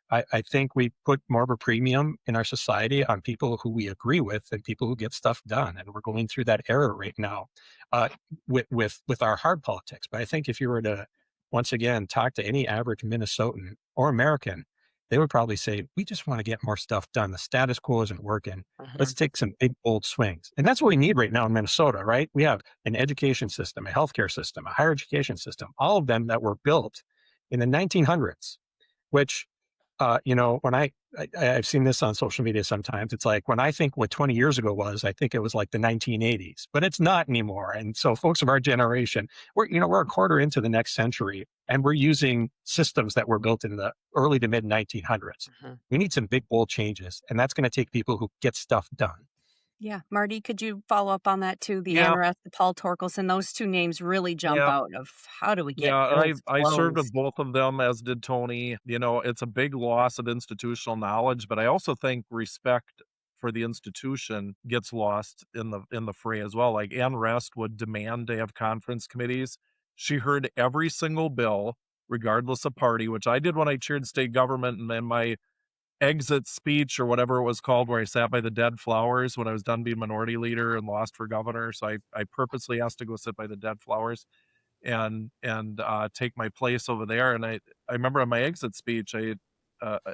I think we put more of a premium in our society on people who we agree with and people who get stuff done. And we're going through that era right now with our hard politics. But I think if you were to, once again, talk to any average Minnesotan or American, they would probably say, we just want to get more stuff done. The status quo isn't working. Let's take some big, bold swings. And that's what we need right now in Minnesota, right? We have an education system, a healthcare system, a higher education system, all of them that were built in the 1900s, which When I've seen this on social media sometimes, it's like when I think what 20 years ago was, I think it was like the 1980s, but it's not anymore. And so folks of our generation, we're a quarter into the next century and we're using systems that were built in the early to mid 1900s. We need some big, bold changes, and that's going to take people who get stuff done. Yeah. Marty, could you follow up on that too? The Yeah, Ann Rest, the Paul Torkelson, those two names really jump yeah, out of how do we get yeah. bills I served with closed? both of them, as did Tony. It's a big loss of institutional knowledge, but I also think respect for the institution gets lost in the fray as well. Like Ann Rest would demand to have conference committees. She heard every single bill, regardless of party, which I did when I chaired state government, and then my exit speech or whatever it was called, where I sat by the dead flowers when I was done being minority leader and lost for governor. So I purposely asked to go sit by the dead flowers and take my place over there. And I remember in my exit speech, I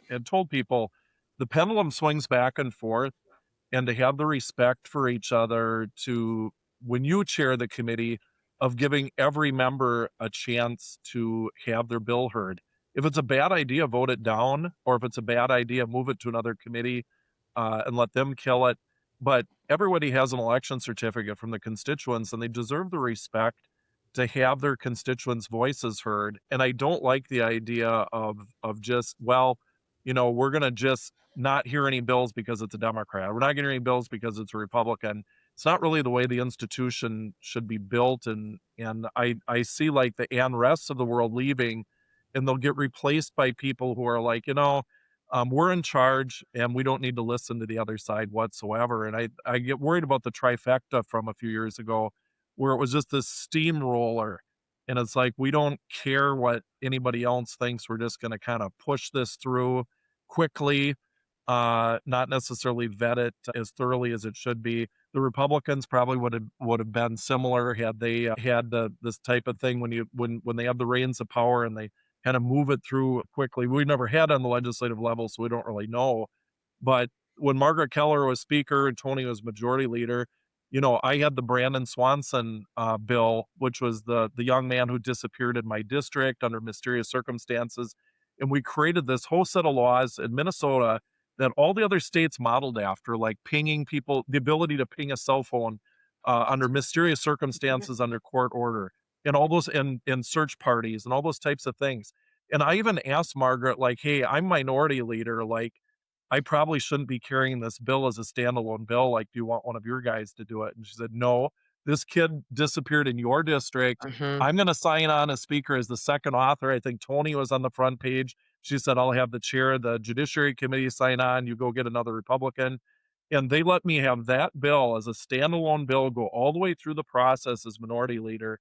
had told people the pendulum swings back and forth, and to have the respect for each other, to when you chair the committee, of giving every member a chance to have their bill heard. If it's a bad idea, vote it down, or if it's a bad idea, move it to another committee and let them kill it. But everybody has an election certificate from the constituents, and they deserve the respect to have their constituents' voices heard. And I don't like the idea of just, well, we're going to just not hear any bills because it's a Democrat. We're not going to hear any bills because it's a Republican. It's not really the way the institution should be built. And I see like the Ann Rests of the world leaving, and they'll get replaced by people who are like, we're in charge and we don't need to listen to the other side whatsoever. And I get worried about the trifecta from a few years ago, where it was just this steamroller. And it's like, we don't care what anybody else thinks. We're just going to kind of push this through quickly, not necessarily vet it as thoroughly as it should be. The Republicans probably would have been similar had they had this type of thing when they have the reins of power and they kind of move it through quickly. We never had on the legislative level, so we don't really know. But when Margaret Keller was speaker and Tony was majority leader, I had the Brandon Swanson bill, which was the young man who disappeared in my district under mysterious circumstances. And we created this whole set of laws in Minnesota that all the other states modeled after, like pinging people, the ability to ping a cell phone under mysterious circumstances under court order, and all those and search parties and all those types of things. And I even asked Margaret, like, hey, I'm minority leader. Like, I probably shouldn't be carrying this bill as a standalone bill. Like, do you want one of your guys to do it? And she said, no, this kid disappeared in your district. I'm going to sign on as speaker as the second author. I think Tony was on the front page. She said, I'll have the chair of the Judiciary Committee sign on. You go get another Republican. And they let me have that bill as a standalone bill, go all the way through the process as minority leader.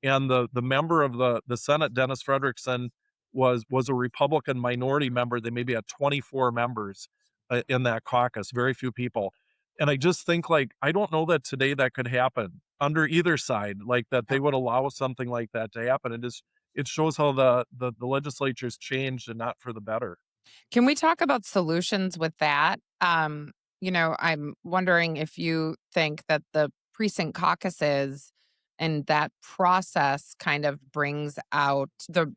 And the member of the Senate, Dennis Frederickson, was a Republican minority member. They maybe had 24 members in that caucus, very few people. And I just think, like, I don't know that today that could happen under either side, like that they would allow something like that to happen. It shows how the legislature's changed, and not for the better. Can we talk about solutions with that? I'm wondering if you think that the precinct caucuses and that process kind of brings out the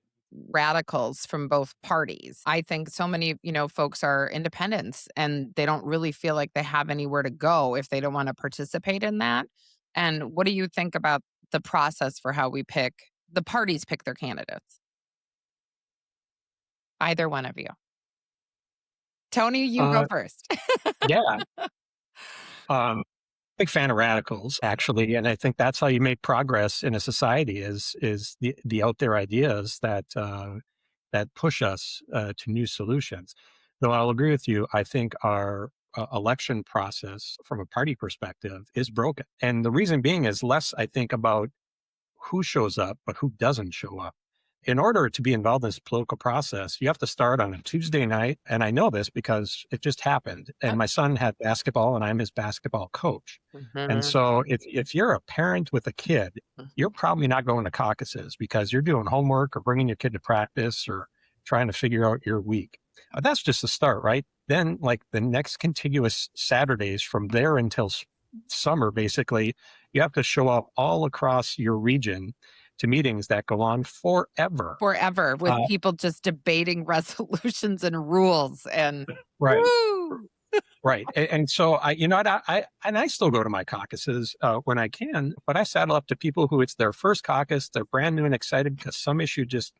radicals from both parties. I think so many, folks are independents and they don't really feel like they have anywhere to go if they don't want to participate in that. And what do you think about the process for how the parties pick their candidates? Either one of you. Tony, you go Uh, first. yeah. Um, Big fan of radicals, actually, and I think that's how you make progress in a society is the out there ideas that push us to new solutions. Though I'll agree with you, I think our election process from a party perspective is broken, and the reason being is less, I think, about who shows up, but who doesn't show up. In order to be involved in this political process, you have to start on a Tuesday night. And I know this because it just happened. And my son had basketball and I'm his basketball coach. And so if you're a parent with a kid, you're probably not going to caucuses because you're doing homework or bringing your kid to practice or trying to figure out your week. That's just the start, right? Then like the next contiguous Saturdays from there until summer, basically, you have to show up all across your region to meetings that go on forever. Forever with Uh, people just debating resolutions and rules and right. woo! Right. And so I still go to my caucuses when I can, but I saddle up to people who it's their first caucus. They're brand new and excited because some issue just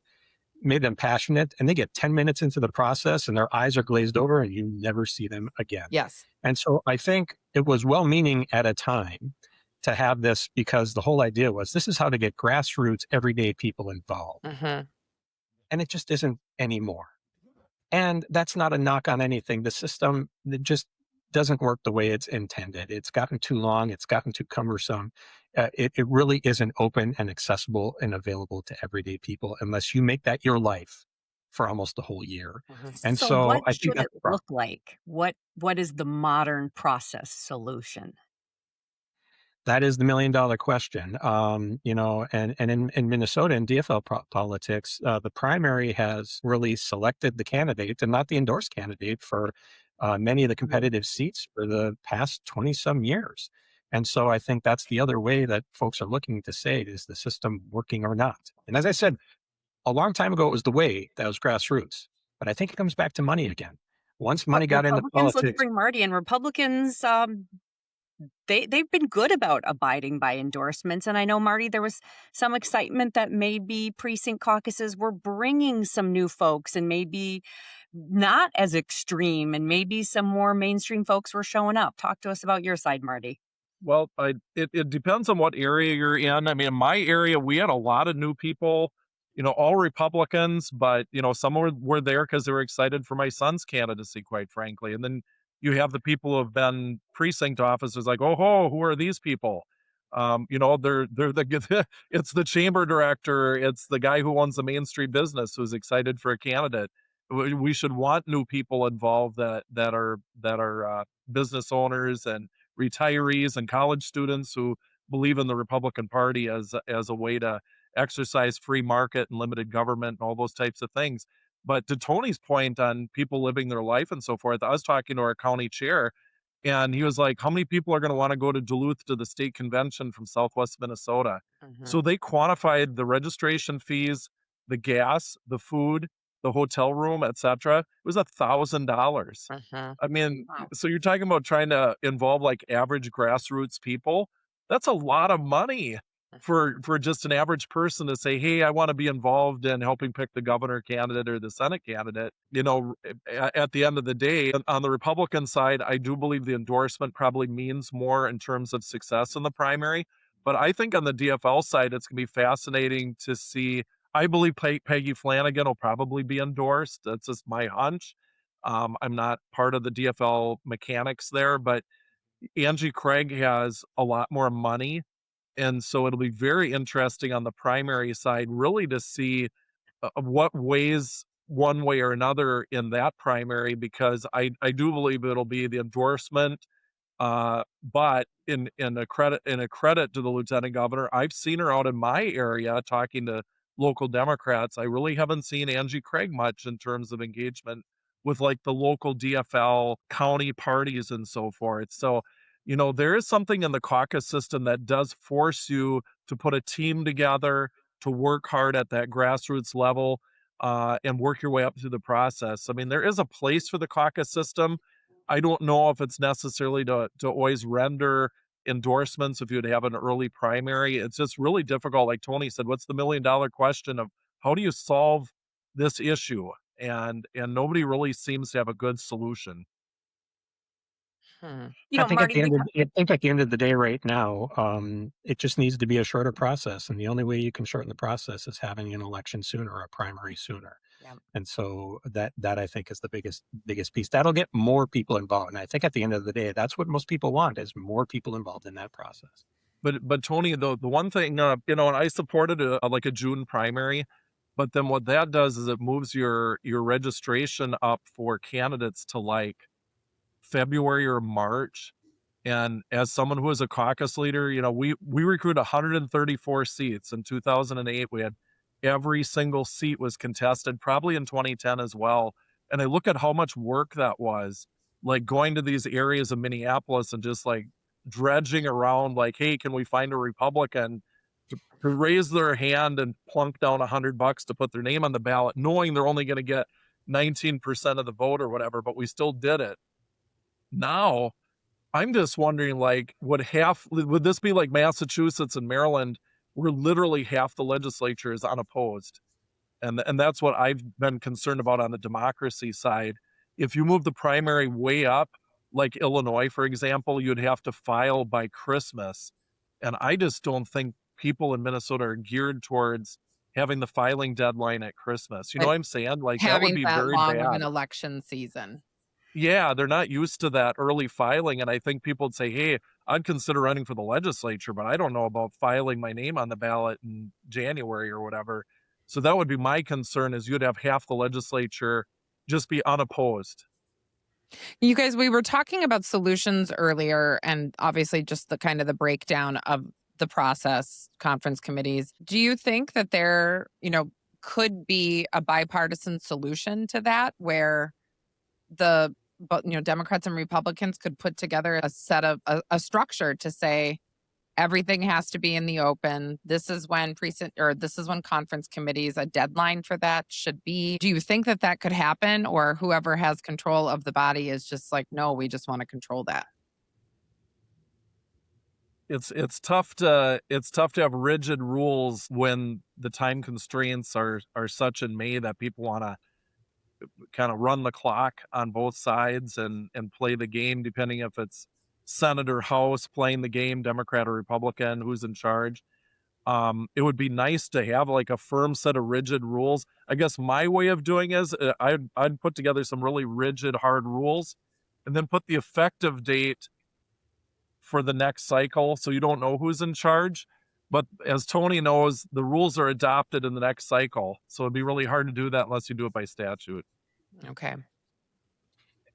made them passionate, and they get 10 minutes into the process and their eyes are glazed over and you never see them again. Yes. And so I think it was well meaning at a time to have this, because the whole idea was this is how to get grassroots, everyday people involved. Mhm. And it just isn't anymore. And that's not a knock on anything. The system that just doesn't work the way it's intended. It's gotten too long. It's gotten too cumbersome. It really isn't open and accessible and available to everyday people unless you make that your life for almost the whole year. Mhm. And So so what I think should that's it the problem. look like? What is the modern process solution? That is the $1 million question. And in Minnesota, in DFL politics, the primary has really selected the candidate and not the endorsed candidate for many of the competitive seats for the past 20 some years. And so I think that's the other way that folks are looking to say, is the system working or not? And as I said, a long time ago, it was the way that was grassroots. But I think it comes back to money again. Once But money got into Republicans, let's politics, bring Marty in. Republicans, they've been good about abiding by endorsements, and I know, Marty, there was some excitement that maybe precinct caucuses were bringing some new folks and maybe not as extreme, and maybe some more mainstream folks were showing up. Talk to us about your side, Marty. Well, it depends on what area you're in. I mean, in my area, we had a lot of new people, all Republicans, but some were there because they were excited for my son's candidacy, quite frankly. And then you have the people who have been precinct officers, like, oh, who are these people? They're the it's the chamber director, it's the guy who owns the Main Street business who's excited for a candidate. We should want new people involved that are business owners and retirees and college students who believe in the Republican Party as a way to exercise free market and limited government and all those types of things. But to Tony's point on people living their life and so forth, I was talking to our county chair, and he was like, how many people are going to want to go to Duluth to the state convention from Southwest Minnesota? So Mhm. they quantified the registration fees, the gas, the food, the hotel room, etc. It was $1,000. Mhm. I mean, Wow. so you're talking about trying to involve like average grassroots people. That's a lot of money for just an average person to say, "Hey, I want to be involved in helping pick the governor candidate or the Senate candidate." At the end of the day, on the Republican side, I do believe the endorsement probably means more in terms of success in the primary. But I think on the DFL side, it's going to be fascinating to see. I believe Peggy Flanagan will probably be endorsed. That's just my hunch. I'm not part of the DFL mechanics there, but Angie Craig has a lot more money. And so it'll be very interesting on the primary side, really to see what weighs one way or another in that primary, because I do believe it'll be the endorsement. But in a credit to the lieutenant governor, I've seen her out in my area talking to local Democrats. I really haven't seen Angie Craig much in terms of engagement with like the local DFL county parties and so forth. So, there is something in the caucus system that does force you to put a team together, to work hard at that grassroots level, and work your way up through the process. I mean, there is a place for the caucus system. I don't know if it's necessarily to always render endorsements if you'd have an early primary. It's just really difficult. Like Tony said, what's the $1 million question of how do you solve this issue? And nobody really seems to have a good solution. Hmm. Marty, I think at the end of the day, right now, it just needs to be a shorter process, and the only way you can shorten the process is having an election sooner, or a primary sooner. yeah. And so that I think is the biggest piece. That'll get more people involved, and I think at the end of the day, that's what most people want, is more people involved in that process. But Tony, the one thing, and I supported like a June primary, but then what that does is it moves your registration up for candidates to like February or March. And as someone who was a caucus leader, we recruited 134 seats in 2008. We had every single seat was contested, probably in 2010 as well. And I look at how much work that was, like going to these areas of Minneapolis and just like dredging around, like, hey, can we find a Republican? to raise their hand and plunk down $100 to put their name on the ballot, knowing they're only going to get 19% of the vote or whatever, but we still did it. Now, I'm just wondering, like, would this be like Massachusetts and Maryland, where literally half the legislature is unopposed? And that's what I've been concerned about on the democracy side. If you move the primary way up, like Illinois, for example, you'd have to file by Christmas. And I just don't think people in Minnesota are geared towards having the filing deadline at Christmas. You know Like, what I'm saying? Like, that would having be that very long of an bad. election season. Yeah, they're not used to that early filing. And I think people would say, hey, I'd consider running for the legislature, but I don't know about filing my name on the ballot in January or whatever. So that would be my concern, is you'd have half the legislature just be unopposed. You guys, we were talking about solutions earlier, and obviously just the kind of the breakdown of the process, conference committees. Do you think that there, could be a bipartisan solution to that, where Democrats and Republicans could put together a set of a structure to say everything has to be in the open. This is when this is when conference committees, a deadline for that should be. Do you think that that could happen, or whoever has control of the body is just like, no, we just want to control that? It's tough to have rigid rules when the time constraints are such in May that people want to kind of run the clock on both sides and play the game, depending if it's Senate or House playing the game, Democrat or Republican, who's in charge. It would be nice to have like a firm set of rigid rules. I guess my way of doing is I'd put together some really rigid, hard rules, and then put the effective date for the next cycle, so you don't know who's in charge. But as Tony knows, the rules are adopted in the next cycle, so it'd be really hard to do that unless you do it by statute. Okay.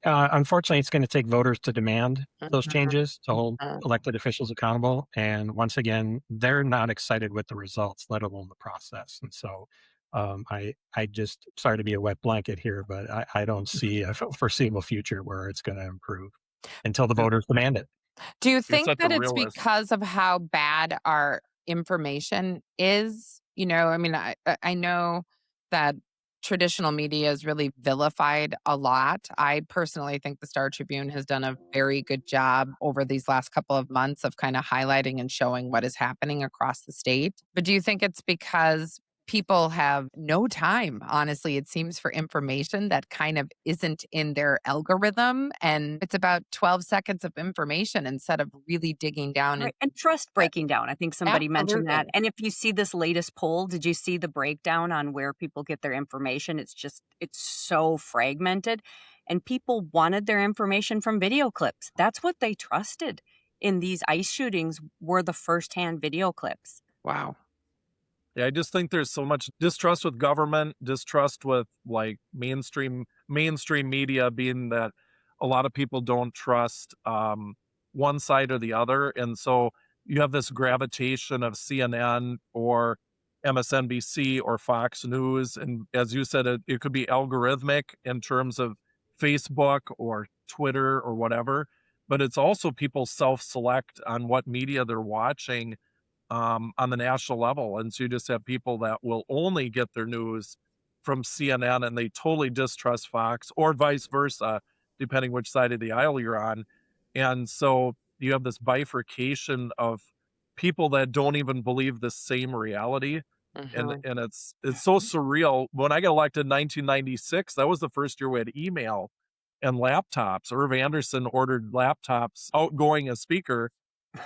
Unfortunately, it's going to take voters to demand those Mhm. changes to hold Mhm. elected officials accountable. And once again, they're not excited with the results, let alone the process. And so I just, sorry to be a wet blanket here, but I don't see a foreseeable future where it's going to improve until the voters demand it. Do you You're think such a that it's realist. because of how bad our information is? I mean, I know that traditional media is really vilified a lot. I personally think the Star Tribune has done a very good job over these last couple of months of kind of highlighting and showing what is happening across the state. But do you think it's because people have no time, honestly, it seems, for information that kind of isn't in their algorithm, and it's about 12 seconds of information instead of really digging down and Right, and trust breaking down. I think somebody mentioned that. absolutely. And if you see this latest poll, did you see the breakdown on where people get their information? It's so fragmented, and people wanted their information from video clips. That's what they trusted in these ICE shootings, were the firsthand video clips. Wow. Yeah, I just think there's so much distrust with government, distrust with like mainstream media, being that a lot of people don't trust one side or the other. And so you have this gravitation of CNN or MSNBC or Fox News. And as you said, it could be algorithmic in terms of Facebook or Twitter or whatever, but it's also people self-select on what media they're watching on the national level. And so you just have people that will only get their news from CNN, and they totally distrust Fox, or vice versa, depending which side of the aisle you're on. And so you have this bifurcation of people that don't even believe the same reality. And Mhm. it's so surreal. When I got elected in 1996, that was the first year we had email and laptops. Irv Anderson ordered laptops, outgoing as speaker,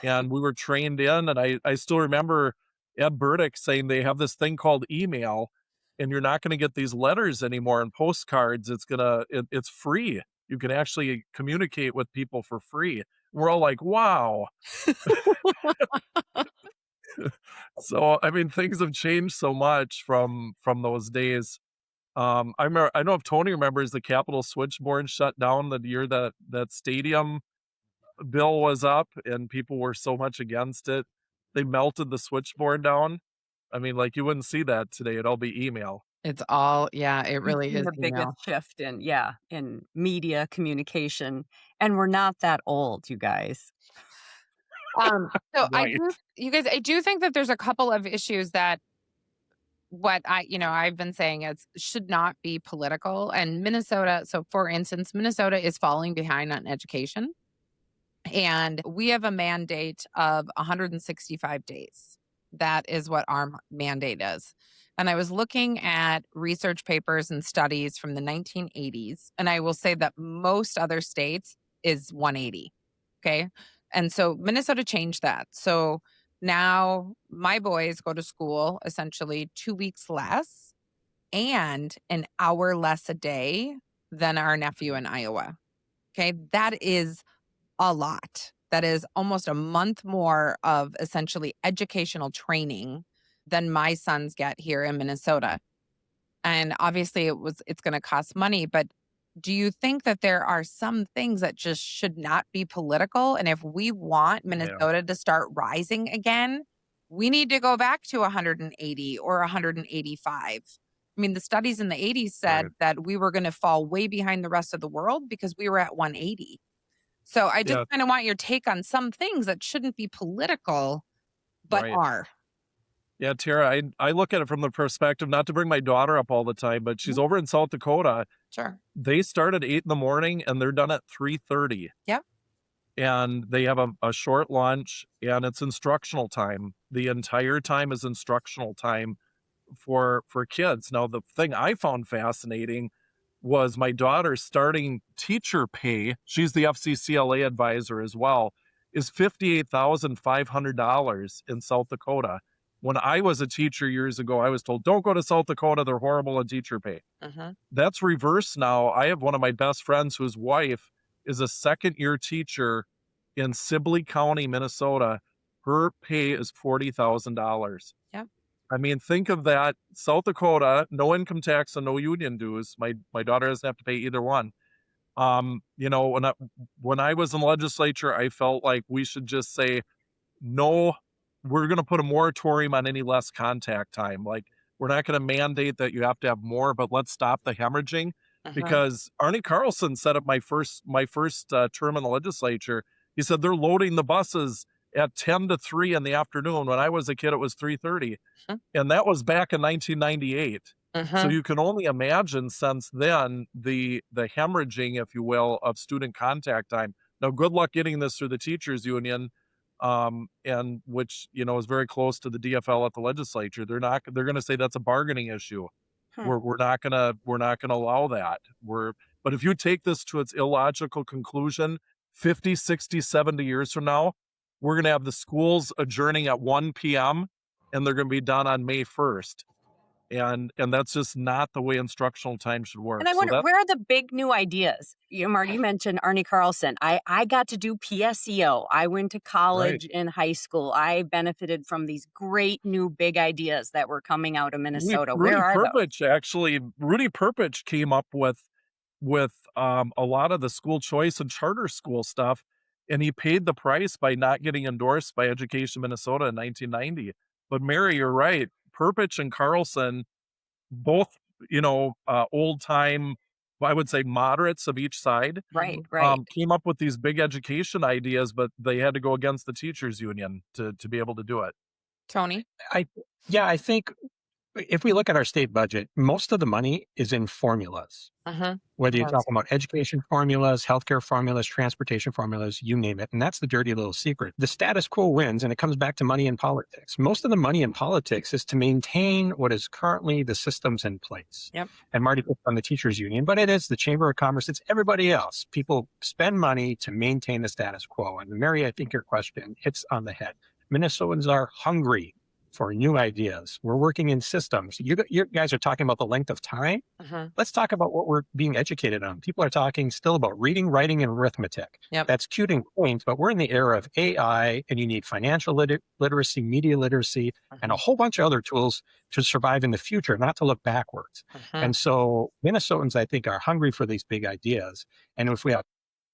and we were trained in. And I still remember Ed Burdick saying they have this thing called email, and you're not going to get these letters anymore and postcards. It's free. You can actually communicate with people for free. We're all like, wow. So I mean, things have changed so much from those days. I know if Tony remembers, the Capitol switchboard shut down the year that stadium bill was up, and people were so much against it. They melted the switchboard down. I mean, like, you wouldn't see that today. It'd all be email. It's all, yeah, it We've really seen is the biggest email. shift in media communication, and we're not that old, you guys. So Right. you guys, I do think that there's a couple of issues that I've been saying is should not be political. And Minnesota, so for instance, Minnesota is falling behind on education. And we have a mandate of 165 days. That is what our mandate is. And I was looking at research papers and studies from the 1980s. And I will say that most other states is 180. Okay. And so Minnesota changed that. So now my boys go to school essentially 2 weeks less and an hour less a day than our nephew in Iowa. Okay. That is a lot. That is almost a month more of essentially educational training than my sons get here in Minnesota. And obviously it's going to cost money, but do you think that there are some things that just should not be political? And if we want Yeah. Minnesota to start rising again, we need to go back to 180 or 185. I mean, the studies in the 80s said Right. that we were going to fall way behind the rest of the world because we were at 180. So I just Yeah. kind of want your take on some things that shouldn't be political, but Right. are. Yeah, Tara, I look at it from the perspective, not to bring my daughter up all the time, but she's Mhm. over in South Dakota. Sure. They start at 8 in the morning and they're done at 3:30. Yep. And they have a short lunch and it's instructional time. The entire time is instructional time for kids. Now, the thing I found fascinating was my daughter's starting teacher pay. She's the FCCLA advisor as well, is $58,500 in South Dakota. When I was a teacher years ago, I was told, don't go to South Dakota. They're horrible at teacher pay. That's reversed now. I have one of my best friends whose wife is a second-year teacher in Sibley County, Minnesota. Her pay is $40,000. Yep. I mean, think of that. South Dakota, no income tax and no union dues. My daughter doesn't have to pay either one. When I was in the legislature, I felt like we should just say, no, we're going to put a moratorium on any less contact time. Like, we're not going to mandate that you have to have more, but let's stop the hemorrhaging. Because Arnie Carlson set up my first term in the legislature. He said they're loading the buses at 10 to 3 in the afternoon. When I was a kid, it was 3:30. And that was back in 1998. So you can only imagine since then the hemorrhaging, if you will, of student contact time. Now, good luck getting this through the teachers union, and which is very close to the DFL at the legislature. They're going to say that's a bargaining issue. We're not gonna allow that. But if you take this to its illogical conclusion, 50, 60, 70 years from now, we're gonna have the schools adjourning at 1 p.m. and they're gonna be done on May 1st. And that's just not the way instructional time should work. And I wonder, where are the big new ideas? Marty, you mentioned Arnie Carlson. I got to do PSEO. I went to college in high school. I benefited from these great new big ideas that were coming out of Minnesota. Where are those? Rudy Perpich came up with a lot of the school choice and charter school stuff, and he paid the price by not getting endorsed by Education Minnesota in 1990. But Mary, you're right. Perpich and Carlson, both, old time, I would say moderates of each side, Right. came up with these big education ideas, but they had to go against the teachers union to be able to do it. Tony? I think if we look at our state budget, most of the money is in formulas. Whether you're talking about education formulas, healthcare formulas, transportation formulas, you name it. And that's the dirty little secret. The status quo wins, and it comes back to money in politics. Most of the money in politics is to maintain what is currently the systems in place. Yep. And Marty put on the teachers union, but it is the Chamber of Commerce. It's everybody else. People spend money to maintain the status quo. And Mary, I think your question hits on the head. Minnesotans are hungry for new ideas. We're working in systems. You guys are talking about the length of time. Let's talk about what we're being educated on. People are talking still about reading, writing, and arithmetic. Yep. That's cute and quaint, but we're in the era of AI, and you need financial literacy, media literacy, and a whole bunch of other tools to survive in the future, not to look backwards. And so Minnesotans, I think, are hungry for these big ideas. And if we have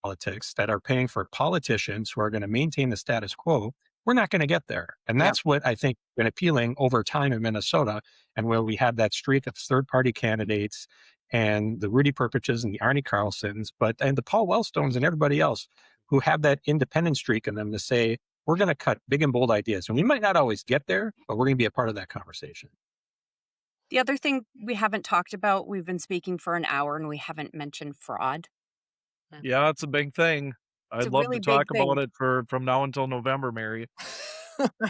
politics that are paying for politicians who are going to maintain the status quo, we're not going to get there. And that's what I think has been appealing over time in Minnesota, and where we have that streak of third-party candidates and the Rudy Perpiches and the Arnie Carlsons, and the Paul Wellstones and everybody else who have that independent streak in them to say, we're going to cut big and bold ideas. And we might not always get there, but we're going to be a part of that conversation. The other thing we haven't talked about, we've been speaking for an hour and we haven't mentioned fraud. Yeah, it's a big thing. It's I'd a love really to talk big about thing. it from now until November, Mary.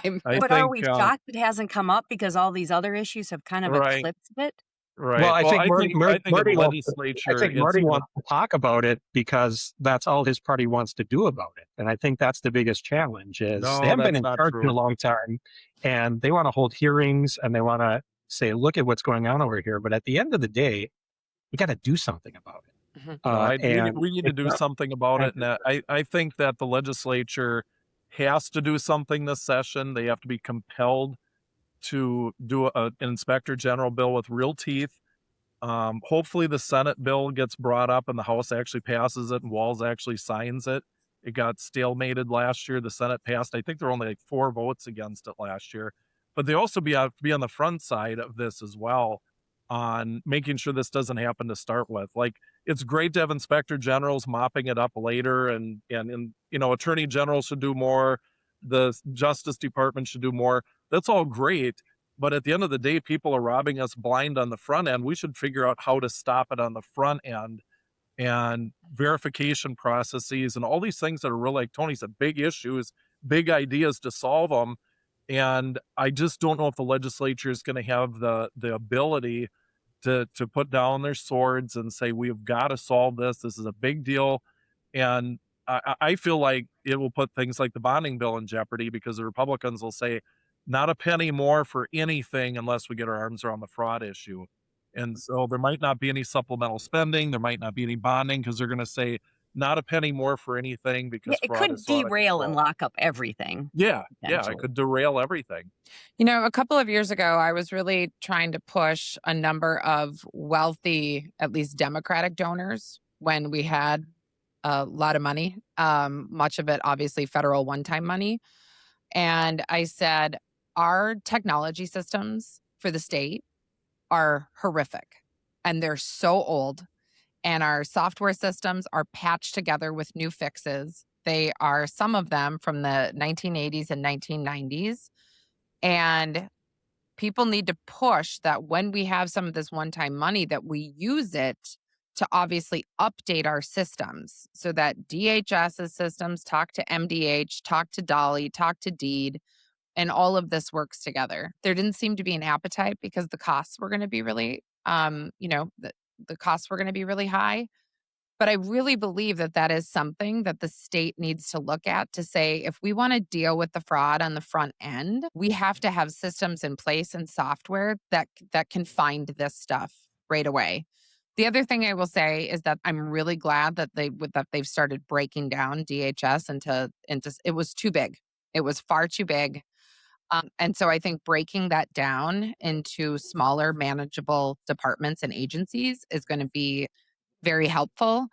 I'm- I But are think, we shocked it hasn't come up because all these other issues have kind of right, eclipsed it? right. Well, I Well, think I think in the Marty wants. I legislature, think it's Marty gonna, wants to talk about it because that's all his party wants to do about it, and I think that's the biggest challenge. Is they no, haven't been that's in not charge in a true. long time, and they want to hold hearings and they want to say, "Look at what's going on over here." But at the end of the day, we got to do something about it. Mhm. No, And we need to it's do not. something about it. And I think that the legislature has to do something this session. They have to be compelled to do an inspector general bill with real teeth. Hopefully the Senate bill gets brought up and the House actually passes it and Walz actually signs it. It got stalemated last year. The Senate passed. I think there were only like 4 votes against it last year. But they also have to be on the front side of this as well on making sure this doesn't happen to start with. Like, it's great to have inspector generals mopping it up later, and attorney generals should do more. The Justice Department should do more. That's all great. But at the end of the day, people are robbing us blind on the front end. We should figure out how to stop it on the front end, and verification processes and all these things that are really, like Tony said, big issues, big ideas to solve them. And I just don't know if the legislature is going to have the ability to put down their swords and say, we've got to solve this. This is a big deal. And I feel like it will put things like the bonding bill in jeopardy, because the Republicans will say, not a penny more for anything unless we get our arms around the fraud issue. And so there might not be any supplemental spending. There might not be any bonding, because they're going to say, not a penny more for anything, Yeah, because it fraud could is so out of derail and control. lock up everything. Yeah, it Potentially. could derail everything. A couple of years ago, I was really trying to push a number of wealthy, at least Democratic donors when we had a lot of money, much of it obviously federal one-time money. And I said, our technology systems for the state are horrific and they're so old. And our software systems are patched together with new fixes. They are, some of them, from the 1980s and 1990s. And people need to push that when we have some of this one-time money, that we use it to obviously update our systems so that DHS's systems talk to MDH, talk to Dolly, talk to Deed, and all of this works together. There didn't seem to be an appetite because the costs were going to be really, the costs were going to be really high. But I really believe that that is something that the state needs to look at to say, if we want to deal with the fraud on the front end, we have to have systems in place and software that can find this stuff right away. The other thing I will say is that I'm really glad that they've started breaking down DHS into it was too big. It was far too big. And so I think breaking that down into smaller, manageable departments and agencies is going to be very helpful.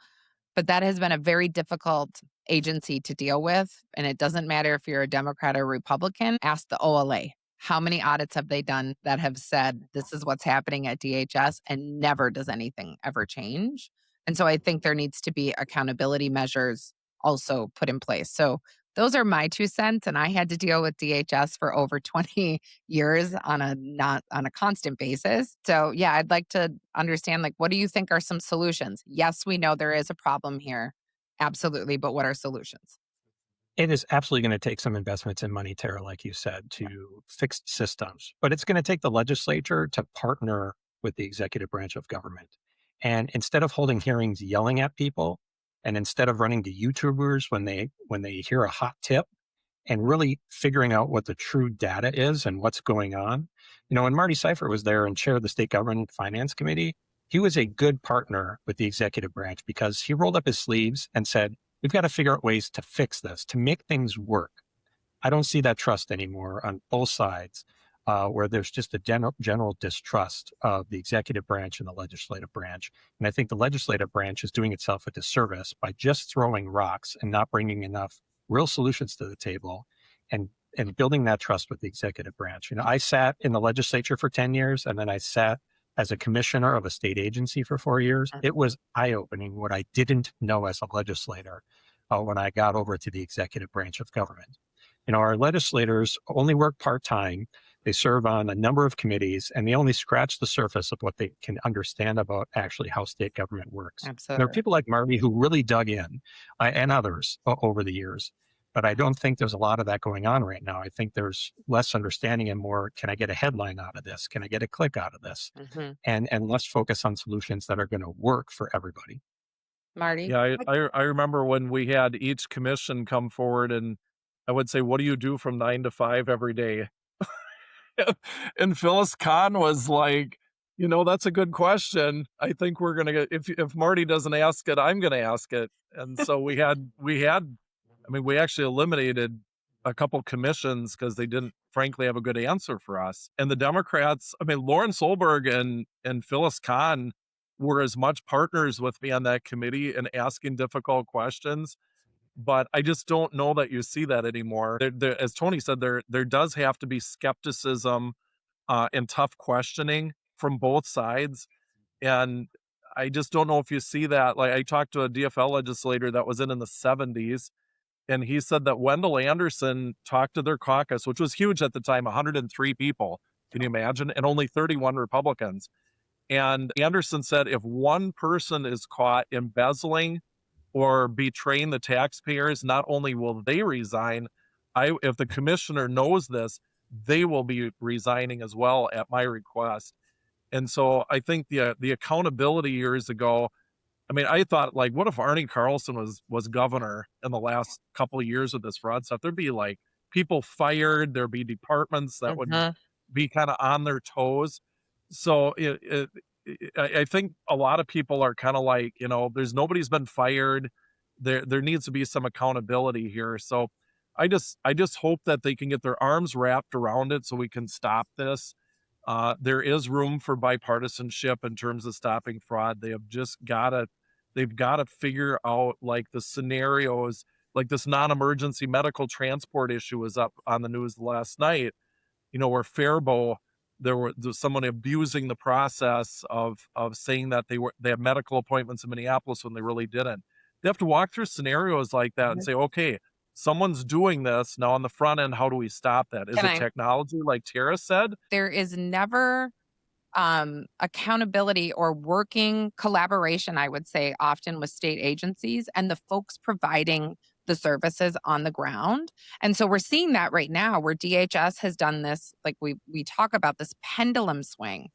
But that has been a very difficult agency to deal with. And it doesn't matter if you're a Democrat or Republican. Ask the OLA. How many audits have they done that have said this is what's happening at DHS, and never does anything ever change? And so I think there needs to be accountability measures also put in place. So those are my 2 cents. And I had to deal with DHS for over 20 years on a constant basis. So yeah, I'd like to understand, like, what do you think are some solutions? Yes, we know there is a problem here. Absolutely. But what are solutions? It is absolutely going to take some investments in money, Tara, like you said, to fix systems. But it's going to take the legislature to partner with the executive branch of government. And instead of holding hearings yelling at people, and instead of running to YouTubers when they hear a hot tip, and really figuring out what the true data is and what's going on. When Marty Seifert was there and chaired the State Government Finance Committee, he was a good partner with the executive branch because he rolled up his sleeves and said, we've got to figure out ways to fix this, to make things work. I don't see that trust anymore on both sides, where there's just a general distrust of the executive branch and the legislative branch. And I think the legislative branch is doing itself a disservice by just throwing rocks and not bringing enough real solutions to the table and building that trust with the executive branch. I sat in the legislature for 10 years, and then I sat as a commissioner of a state agency for 4 years. It was eye-opening what I didn't know as a legislator when I got over to the executive branch of government. Our legislators only work part-time. They serve on a number of committees, and they only scratch the surface of what they can understand about actually how state government works. There are Absolutely. people like Marty who really dug in, and others over the years. But I don't think there's a lot of that going on right now. I think there's less understanding and more, can I get a headline out of this? Can I get a click out of this? Hmm. And less focus on solutions that are going to work for everybody. Marty? Yeah, I remember when we had each commission come forward and I would say, "What do you do from 9 to 5 every day?" And Phyllis Kahn was like, "That's a good question. I think we're gonna get if Marty doesn't ask it, I'm gonna ask it." And so we actually eliminated a couple commissions because they didn't frankly have a good answer for us. And the Democrats, Lauren Solberg and Phyllis Kahn were as much partners with me on that committee and asking difficult questions. But I just don't know that you see that anymore. As Tony said, there does have to be skepticism and tough questioning from both sides. And I just don't know if you see that. Like I talked to a DFL legislator that was in the 70s, and he said that Wendell Anderson talked to their caucus, which was huge at the time, 103 people. Can you imagine? And only 31 Republicans. And Anderson said if one person is caught embezzling or betraying the taxpayers, not only will they resign, if the commissioner knows this, they will be resigning as well at my request. And so I think the accountability years ago, I thought, like, what if Arnie Carlson was governor in the last couple of years of this fraud stuff? There'd be like people fired, there'd be departments that would Hmm. be kind of on their toes. So I think a lot of people are kind of like, nobody's been fired. There needs to be some accountability here. So I just hope that they can get their arms wrapped around it so we can stop this. There is room for bipartisanship in terms of stopping fraud. They've got to figure out like the scenarios, like this non-emergency medical transport issue was up on the news last night, where Faribault, there's someone abusing the process of saying that they have medical appointments in Minneapolis when they really didn't. They have to walk through scenarios like that and say, okay, someone's doing this now on the front end. How do we stop that? Is Can it I? technology, like Tara said? There is never accountability or working collaboration, I would say, often with state agencies and the folks providing the services on the ground. And so we're seeing that right now where DHS has done this, like we talk about this pendulum swing.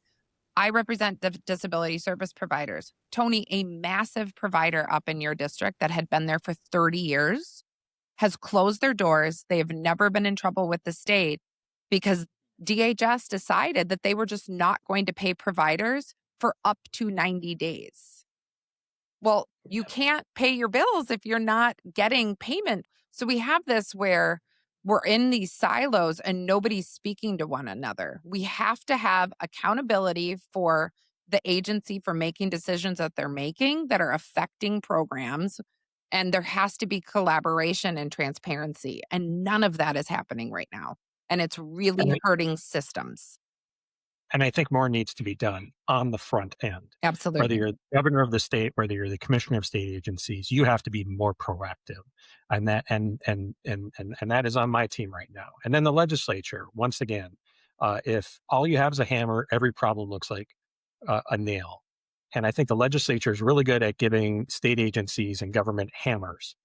I represent disability service providers. Tony, a massive provider up in your district that had been there for 30 years, has closed their doors. They have never been in trouble with the state because DHS decided that they were just not going to pay providers for up to 90 days. Well, you can't pay your bills if you're not getting payment. So we have this where we're in these silos and nobody's speaking to one another. We have to have accountability for the agency for making decisions that they're making that are affecting programs. And there has to be collaboration and transparency. And none of that is happening right now. And it's really And hurting systems. I think more needs to be done on the front end. Whether Absolutely. you're the governor of the state, whether you're the commissioner of state agencies, you have to be more proactive. And that is on my team right now. And then the legislature, once again, if all you have is a hammer, every problem looks like a nail. And I think the legislature is really good at giving state agencies and government hammers.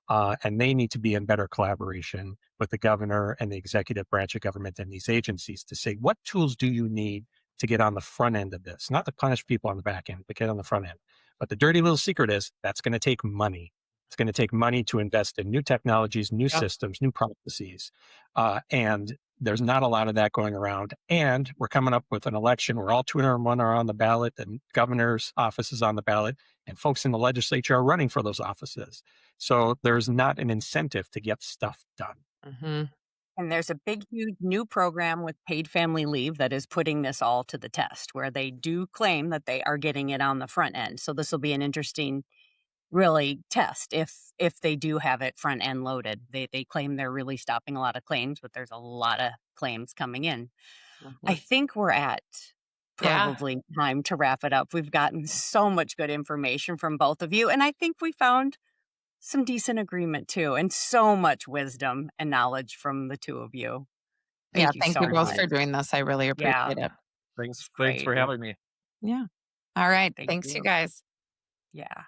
And they need to be in better collaboration with the governor and the executive branch of government and these agencies to say, what tools do you need to get on the front end of this? Not to punish people on the back end, but get on the front end. But the dirty little secret is that's going to take money. It's going to take money to invest in new technologies, new systems, new processes. And there's not a lot of that going around. And we're coming up with an election where all 201 are on the ballot and governor's office is on the ballot and folks in the legislature are running for those offices. So there's not an incentive to get stuff done. Mm-hmm. And there's a big, huge new program with paid family leave that is putting this all to the test, where they do claim that they are getting it on the front end. So this will be an interesting, really, test if they do have it front end loaded. They claim they're really stopping a lot of claims, but there's a lot of claims coming in. I think we're at probably time to wrap it up. We've gotten so much good information from both of you, and I think we found some decent agreement too, and so much wisdom and knowledge from the two of you. Yeah, Thank you thank so you both much. for doing this. I really Yeah, appreciate it. Thanks great. for having me. Yeah. All right. Thank Thanks, you you. guys. Yeah.